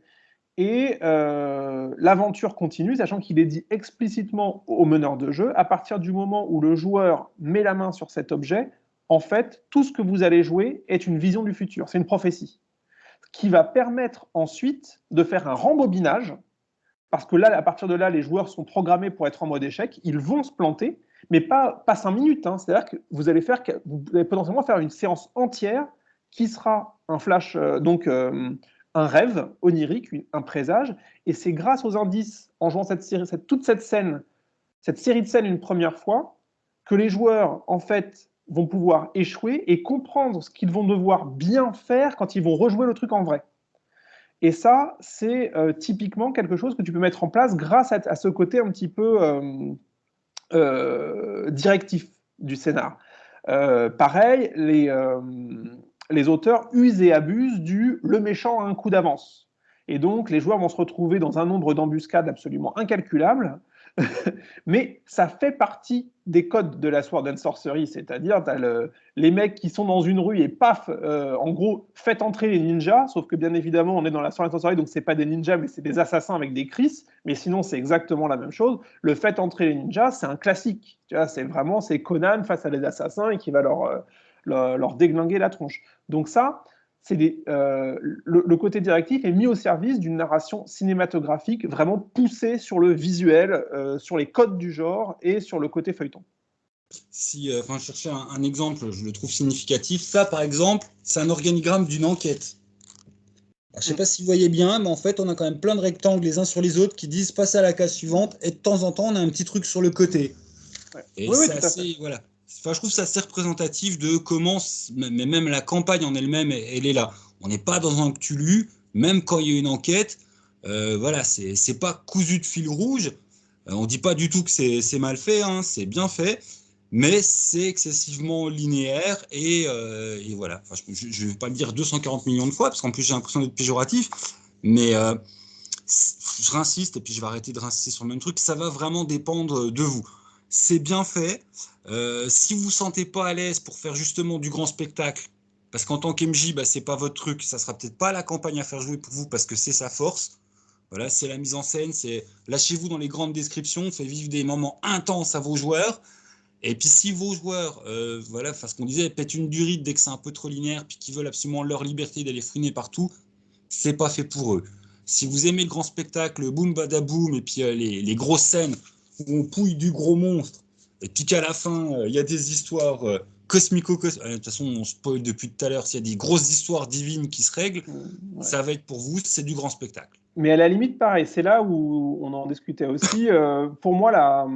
et l'aventure continue, sachant qu'il est dit explicitement au meneur de jeu, à partir du moment où le joueur met la main sur cet objet, en fait, tout ce que vous allez jouer est une vision du futur, c'est une prophétie, qui va permettre ensuite de faire un rembobinage, parce que là, à partir de là, les joueurs sont programmés pour être en mode échec, ils vont se planter, mais pas 5 minutes, hein. C'est-à-dire que vous allez potentiellement faire une séance entière qui sera un flash, un rêve onirique, un présage, et c'est grâce aux indices, en jouant toute cette scène, cette série de scènes une première fois, que les joueurs, en fait, vont pouvoir échouer et comprendre ce qu'ils vont devoir bien faire quand ils vont rejouer le truc en vrai. Et ça, c'est typiquement quelque chose que tu peux mettre en place grâce à ce côté un petit peu directif du scénar. Pareil, les auteurs usent et abusent du le méchant a un coup d'avance. Et donc, les joueurs vont se retrouver dans un nombre d'embuscades absolument incalculable. Mais ça fait partie des codes de la Sword and Sorcery, c'est-à-dire les mecs qui sont dans une rue et paf, en gros, faites entrer les ninjas, sauf que bien évidemment, on est dans la Sword and Sorcery, donc c'est pas des ninjas, mais c'est des assassins avec des cris, mais sinon c'est exactement la même chose. Le fait entrer les ninjas, c'est un classique, tu vois, c'est Conan face à des assassins et qui va leur déglinguer la tronche. Donc ça, le côté directif est mis au service d'une narration cinématographique vraiment poussée sur le visuel, sur les codes du genre et sur le côté feuilleton. Si, je cherchais un exemple, je le trouve significatif. Ça, par exemple, c'est un organigramme d'une enquête. Je ne sais pas si vous voyez bien, mais en fait, on a quand même plein de rectangles les uns sur les autres qui disent passe à la case suivante, et de temps en temps, on a un petit truc sur le côté. Ouais. Et Oui, c'est tout à fait. assez, voilà. Enfin, je trouve ça assez représentatif de comment, mais même la campagne en elle-même, elle est là. On n'est pas dans un Cthulhu, même quand il y a une enquête. Voilà, c'est pas cousu de fil rouge. On dit pas du tout que c'est mal fait, hein, c'est bien fait, mais c'est excessivement linéaire et voilà. Enfin, je ne vais pas le dire 240 millions de fois, parce qu'en plus j'ai l'impression d'être péjoratif, mais je rinsiste, et puis je vais arrêter de rinsister sur le même truc, ça va vraiment dépendre de vous. C'est bien fait. Si vous ne vous sentez pas à l'aise pour faire justement du grand spectacle, parce qu'en tant qu'MJ, bah, c'est pas votre truc, ça sera peut-être pas la campagne à faire jouer pour vous, parce que c'est sa force. Voilà, c'est la mise en scène, c'est lâchez-vous dans les grandes descriptions, faites vivre des moments intenses à vos joueurs. Et puis si vos joueurs, voilà, enfin ce qu'on disait, pètent une durite dès que c'est un peu trop linéaire, puis qu'ils veulent absolument leur liberté d'aller fouiner partout, c'est pas fait pour eux. Si vous aimez le grand spectacle, boum badaboum, et puis les grosses scènes où on pouille du gros monstre, et puis qu'à la fin, il y a des histoires cosmico-cosmiques. De toute façon, on spoil depuis tout à l'heure, s'il y a des grosses histoires divines qui se règlent, Ouais. ça va être pour vous, c'est du grand spectacle. Mais à la limite, pareil, c'est là où on en discutait aussi. Pour moi,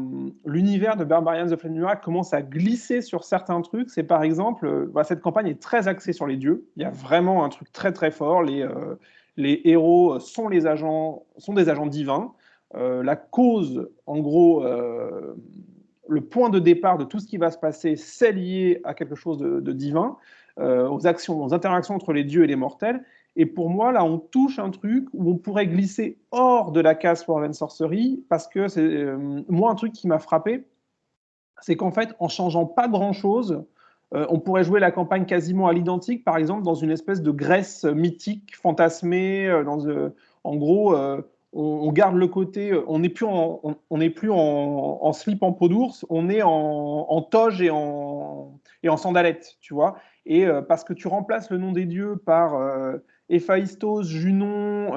l'univers de Barbarians of Lemuria commence à glisser sur certains trucs. C'est par exemple, cette campagne est très axée sur les dieux. Il y a vraiment un truc très très fort. Les héros sont des agents divins. La cause, en gros, le point de départ de tout ce qui va se passer, c'est lié à quelque chose de divin, aux actions, aux interactions entre les dieux et les mortels. Et pour moi, là, on touche un truc où on pourrait glisser hors de la case Sword and Sorcery, parce que c'est moi un truc qui m'a frappé, c'est qu'en fait, en changeant pas grand-chose, on pourrait jouer la campagne quasiment à l'identique, par exemple, dans une espèce de Grèce mythique, fantasmée, en gros, on garde le côté, on n'est plus en slip en peau d'ours, on est en toge et en sandalette, tu vois. Et parce que tu remplaces le nom des dieux par Héphaïstos, Junon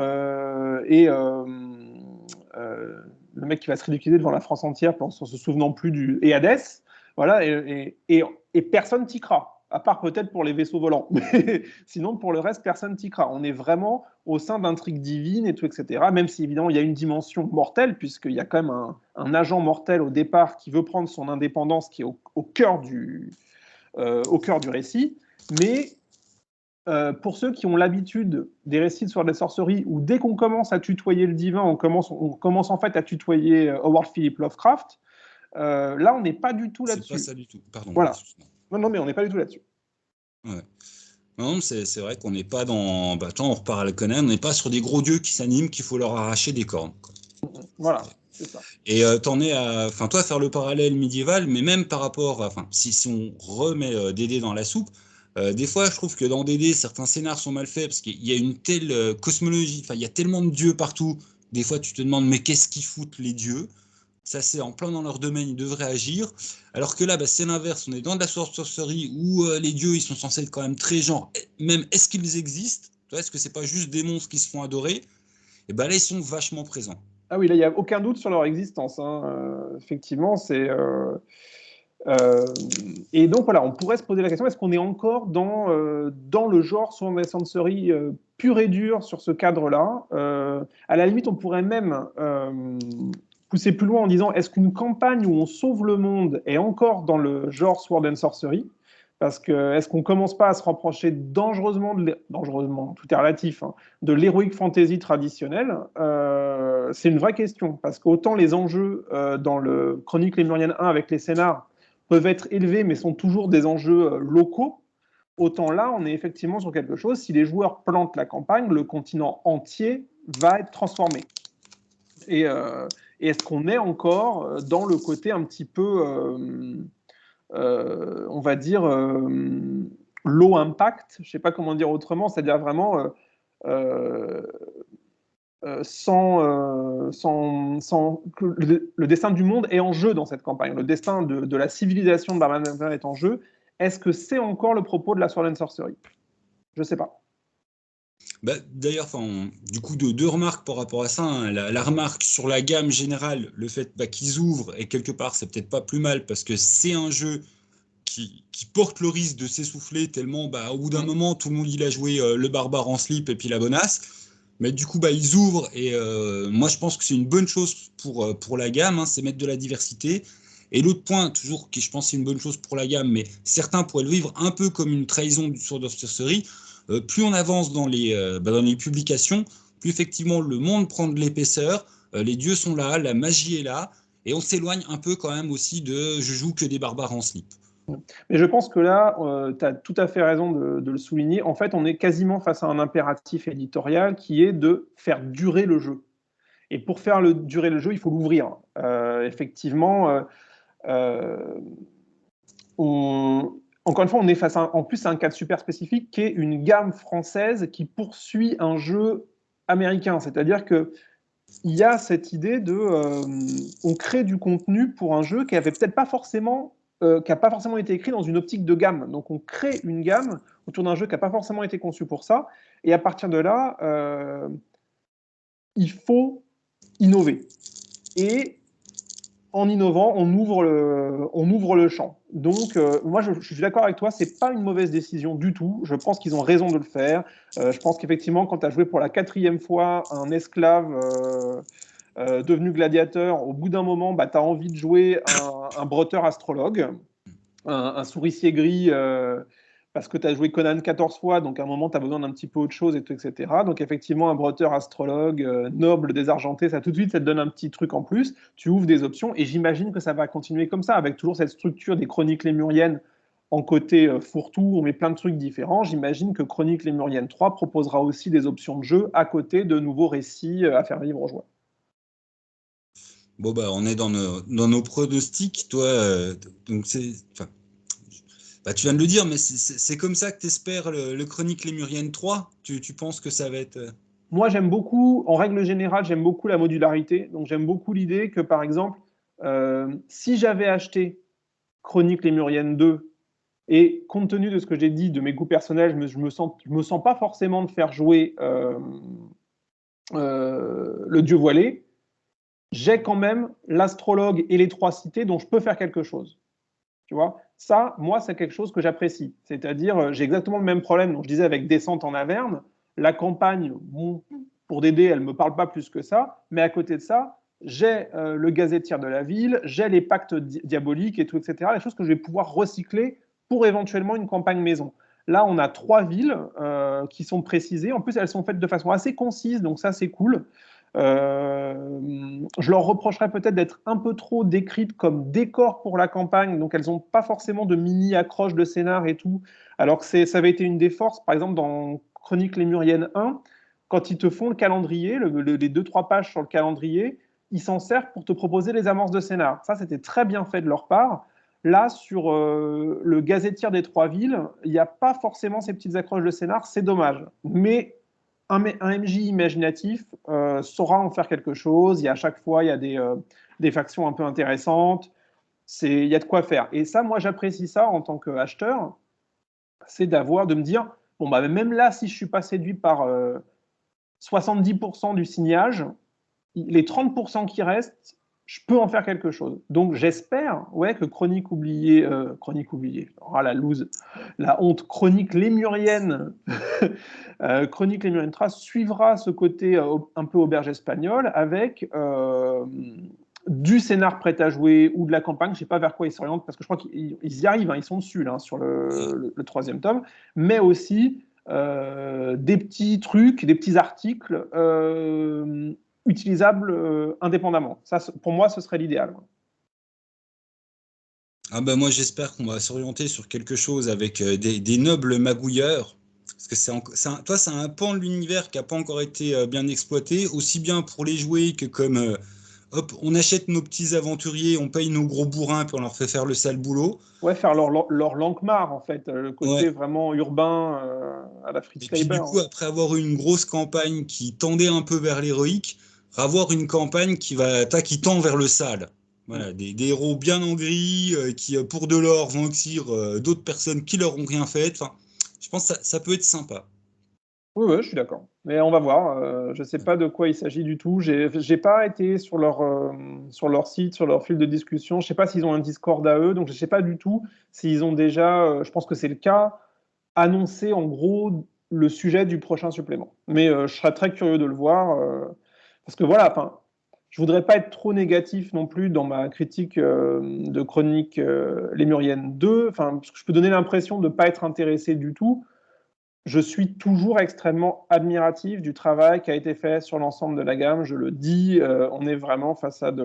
le mec qui va se ridiculiser devant la France entière en se souvenant plus et Hadès, voilà, et personne tiquera, à part peut-être pour les vaisseaux volants. Mais sinon, pour le reste, personne tiquera. On est vraiment au sein d'intrigues divines et tout, etc. Même si, évidemment, il y a une dimension mortelle, puisqu'il y a quand même un agent mortel au départ qui veut prendre son indépendance, qui est au cœur du récit. Mais pour ceux qui ont l'habitude des récits de Sword and Sorcery, où dès qu'on commence à tutoyer le divin, on commence en fait à tutoyer Howard Philip Lovecraft, là, on n'est pas du tout C'est pas là-dessus. ça du tout. Pardon. Voilà. Non, mais on n'est pas du tout là-dessus. Ouais. Non, c'est vrai qu'on n'est pas dans. Bah, attends, on repart à la Conan, on n'est pas sur des gros dieux qui s'animent, qu'il faut leur arracher des cornes, quoi. Voilà, c'est ça. Et t'en es à. Enfin, toi, faire le parallèle médiéval, mais même par rapport. Enfin, si on remet DD dans la soupe, des fois, je trouve que dans DD, certains scénars sont mal faits parce qu'il y a une telle cosmologie, enfin, il y a tellement de dieux partout. Des fois, tu te demandes, mais qu'est-ce qu'ils foutent les dieux? Ça, c'est en plein dans leur domaine, ils devraient agir. Alors que là, bah, c'est l'inverse. On est dans de la sorcerie où les dieux, ils sont censés être quand même très genre. Même, est-ce qu'ils existent? Est-ce que c'est pas juste des monstres qui se font adorer? Et ben là, ils sont vachement présents. Ah oui, là, il n'y a aucun doute sur leur existence. Hein. Effectivement, c'est. Et donc, voilà, on pourrait se poser la question, est-ce qu'on est encore dans le genre Sword and Sorcery pur et dur sur ce cadre-là À la limite, on pourrait même pousser plus loin en disant, est-ce qu'une campagne où on sauve le monde est encore dans le genre Sword and Sorcery? Parce que est-ce qu'on commence pas à se rapprocher dangereusement, tout est relatif, hein, de l'heroic fantasy traditionnelle? C'est une vraie question, parce qu'autant les enjeux dans le Chronique Lémurienne 1 avec les scénars peuvent être élevés, mais sont toujours des enjeux locaux, autant là, on est effectivement sur quelque chose. Si les joueurs plantent la campagne, le continent entier va être transformé. Et est-ce qu'on est encore dans le côté un petit peu, on va dire, low impact, je ne sais pas comment dire autrement, c'est-à-dire vraiment sans que le destin du monde est en jeu dans cette campagne. Le destin de la civilisation de Barbarian est en jeu. Est-ce que c'est encore le propos de la Sword and Sorcery? Je ne sais pas. Bah, d'ailleurs, du coup, deux remarques par rapport à ça. Hein. La remarque sur la gamme générale, le fait qu'ils ouvrent, et quelque part, c'est peut-être pas plus mal, parce que c'est un jeu qui portent le risque de s'essouffler tellement, au bout d'un moment, tout le monde il a joué le barbare en slip et puis la bonasse. Mais du coup, ils ouvrent et moi, je pense que c'est une bonne chose pour la gamme, hein, c'est mettre de la diversité. Et l'autre point, toujours, qui je pense c'est une bonne chose pour la gamme, mais certains pourraient le vivre un peu comme une trahison du Sword of Sorcery. Plus on avance dans les publications, plus effectivement le monde prend de l'épaisseur, les dieux sont là, la magie est là, et on s'éloigne un peu quand même aussi de je joue que des barbares en slip. Mais je pense que là, tu as tout à fait raison de le souligner. En fait, on est quasiment face à un impératif éditorial qui est de faire durer le jeu. Et pour faire durer le jeu, il faut l'ouvrir. Effectivement, encore une fois, on est face en plus à un cadre super spécifique qui est une gamme française qui poursuit un jeu américain. C'est-à-dire que il y a cette idée on crée du contenu pour un jeu qui avait peut-être pas forcément qui n'a pas forcément été écrit dans une optique de gamme. Donc on crée une gamme autour d'un jeu qui n'a pas forcément été conçu pour ça. Et à partir de là, il faut innover. Et en innovant, on ouvre le champ. Donc, moi, je suis d'accord avec toi, c'est pas une mauvaise décision du tout. Je pense qu'ils ont raison de le faire. Je pense qu'effectivement, quand tu as joué pour la 4e fois un esclave devenu gladiateur, au bout d'un moment, tu as envie de jouer un bretteur astrologue, un souricier gris parce que tu as joué Conan 14 fois, donc à un moment, tu as besoin d'un petit peu autre chose, etc. Donc effectivement, un bretteur astrologue, noble, désargenté, ça tout de suite, ça te donne un petit truc en plus. Tu ouvres des options, et j'imagine que ça va continuer comme ça, avec toujours cette structure des chroniques lémuriennes en côté fourre-tout, on met plein de trucs différents. J'imagine que Chroniques Lémuriennes 3 proposera aussi des options de jeu à côté de nouveaux récits à faire vivre aux joueurs. Bon, on est dans nos pronostics, toi. Donc tu viens de le dire, mais c'est comme ça que tu espères le Chronique Lémurienne 3 ? Tu penses que ça va être... Moi, j'aime beaucoup, en règle générale, j'aime beaucoup la modularité. Donc, j'aime beaucoup l'idée que, par exemple, si j'avais acheté Chroniques Lémuriennes 2, et compte tenu de ce que j'ai dit, de mes goûts personnels, je me sens pas forcément de faire jouer le dieu voilé, j'ai quand même l'astrologue et les 3 cités dont je peux faire quelque chose. Tu vois, ça, moi, c'est quelque chose que j'apprécie. C'est-à-dire, j'ai exactement le même problème dont je disais avec Descente en Averne. La campagne, bon, pour DD, elle ne me parle pas plus que ça. Mais à côté de ça, j'ai le gazetier de la ville, j'ai les pactes diaboliques et tout, etc. Les choses que je vais pouvoir recycler pour éventuellement une campagne maison. Là, on a 3 villes qui sont précisées. En plus, elles sont faites de façon assez concise, donc ça, c'est cool. Je leur reprocherais peut-être d'être un peu trop décrites comme décor pour la campagne, donc elles n'ont pas forcément de mini accroche de scénar et tout, alors que ça avait été une des forces, par exemple dans Chroniques Lémuriennes 1, quand ils te font le calendrier, les 2-3 pages sur le calendrier, ils s'en servent pour te proposer les amorces de scénar. Ça, c'était très bien fait de leur part. Là, sur le gazetier des 3 villes, il n'y a pas forcément ces petites accroches de scénar, c'est dommage. Mais un MJ imaginatif saura en faire quelque chose. Il y a à chaque fois, il y a des factions un peu intéressantes. Il y a de quoi faire. Et ça, moi, j'apprécie ça en tant qu'acheteur. C'est de me dire, bon, même là, si je ne suis pas séduit par 70% du signage, les 30% qui restent, je peux en faire quelque chose. Donc j'espère que Chronique oubliée, la loose, la honte, Chronique Lémurienne, Chronique Lémurienne 3 suivra ce côté un peu auberge espagnole avec du scénar prêt à jouer ou de la campagne, je ne sais pas vers quoi ils s'orientent, parce que je crois qu'ils y arrivent, hein, ils sont dessus là, sur le 3e tome, mais aussi des petits trucs, des petits articles utilisables indépendamment. Ça, pour moi, ce serait l'idéal. Moi, j'espère qu'on va s'orienter sur quelque chose avec des nobles magouilleurs. Parce que c'est un pan de l'univers qui n'a pas encore été bien exploité, aussi bien pour les jouer que comme on achète nos petits aventuriers, on paye nos gros bourrins, puis on leur fait faire le sale boulot. Ouais, faire leur Lankmar, en fait, le côté vraiment urbain à la Fritz Leiber. Et puis du coup, après avoir eu une grosse campagne qui tendait un peu vers l'héroïque, avoir une campagne qui tend vers le sale. Voilà, des héros bien en gris qui, pour de l'or, vont exir d'autres personnes qui leur ont rien fait. Enfin, je pense que ça peut être sympa. Oui, oui, je suis d'accord. Mais on va voir. Je ne sais pas de quoi il s'agit du tout. J'ai pas été sur leur site, sur leur fil de discussion. Je ne sais pas s'ils ont un Discord à eux, donc je ne sais pas du tout s'ils ont déjà, je pense que c'est le cas, annoncé en gros le sujet du prochain supplément. Mais je serais très curieux de le voir. Parce que voilà, enfin, je voudrais pas être trop négatif non plus dans ma critique de chronique Lémurienne 2. Enfin, parce que je peux donner l'impression de ne pas être intéressé du tout. Je suis toujours extrêmement admiratif du travail qui a été fait sur l'ensemble de la gamme. Je le dis, on est vraiment face à de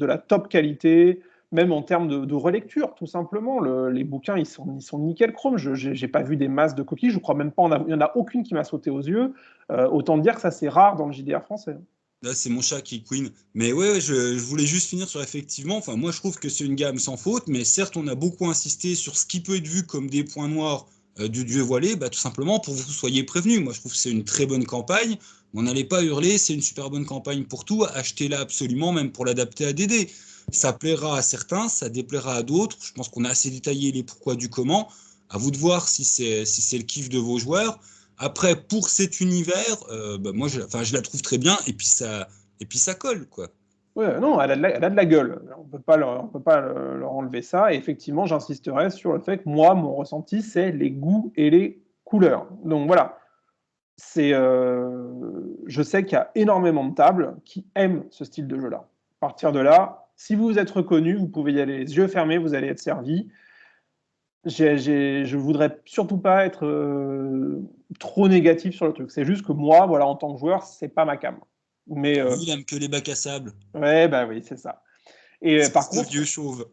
la top qualité, même en termes de relecture, tout simplement. Les bouquins, ils sont nickel chrome. Je n'ai pas vu des masses de coquilles. Je crois même pas, il n'y en a aucune qui m'a sauté aux yeux. Autant dire que ça, c'est rare dans le JDR français. Là, c'est mon chat qui queen. Mais ouais, je voulais juste finir sur effectivement. Enfin, moi, je trouve que c'est une gamme sans faute, mais certes, on a beaucoup insisté sur ce qui peut être vu comme des points noirs du Dieu voilé, bah, tout simplement pour que vous soyez prévenus. Moi, je trouve que c'est une très bonne campagne. On n'allait pas hurler, c'est une super bonne campagne pour tout. Achetez-la absolument, même pour l'adapter à DD. Ça plaira à certains, ça déplaira à d'autres. Je pense qu'on a assez détaillé les pourquoi du comment. À vous de voir si c'est le kiff de vos joueurs. Après, pour cet univers, bah, moi, je la trouve très bien et puis ça colle, quoi. Ouais, non, elle a de la gueule. On peut pas leur enlever ça. Et effectivement, j'insisterai sur le fait que moi, mon ressenti, c'est les goûts et les couleurs. Donc voilà, je sais qu'il y a énormément de tables qui aiment ce style de jeu-là. À partir de là, si vous êtes reconnu, vous pouvez y aller les yeux fermés, vous allez être servi. Je voudrais surtout pas être trop négatif sur le truc. C'est juste que moi, voilà, en tant que joueur, c'est pas ma cam. Mais Lui, il aime que les bacs à sable. ouais, bah oui, c'est ça. Et Espèce de vieux chauve.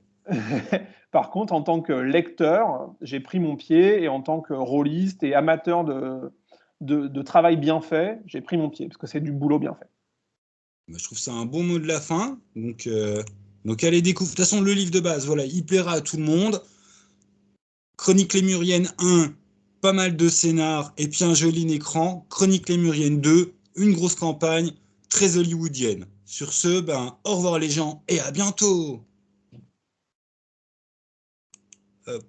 par contre, en tant que lecteur, j'ai pris mon pied et en tant que rôliste et amateur de travail bien fait, j'ai pris mon pied parce que c'est du boulot bien fait. Bah, je trouve ça un bon mot de la fin. Donc allez découvrir. De toute façon, le livre de base, voilà, il plaira à tout le monde. Chronique Lémurienne 1, pas mal de scénars et puis un joli écran. Chronique Lémurienne 2, une grosse campagne, très hollywoodienne. Sur ce, ben, au revoir les gens et à bientôt. Hop.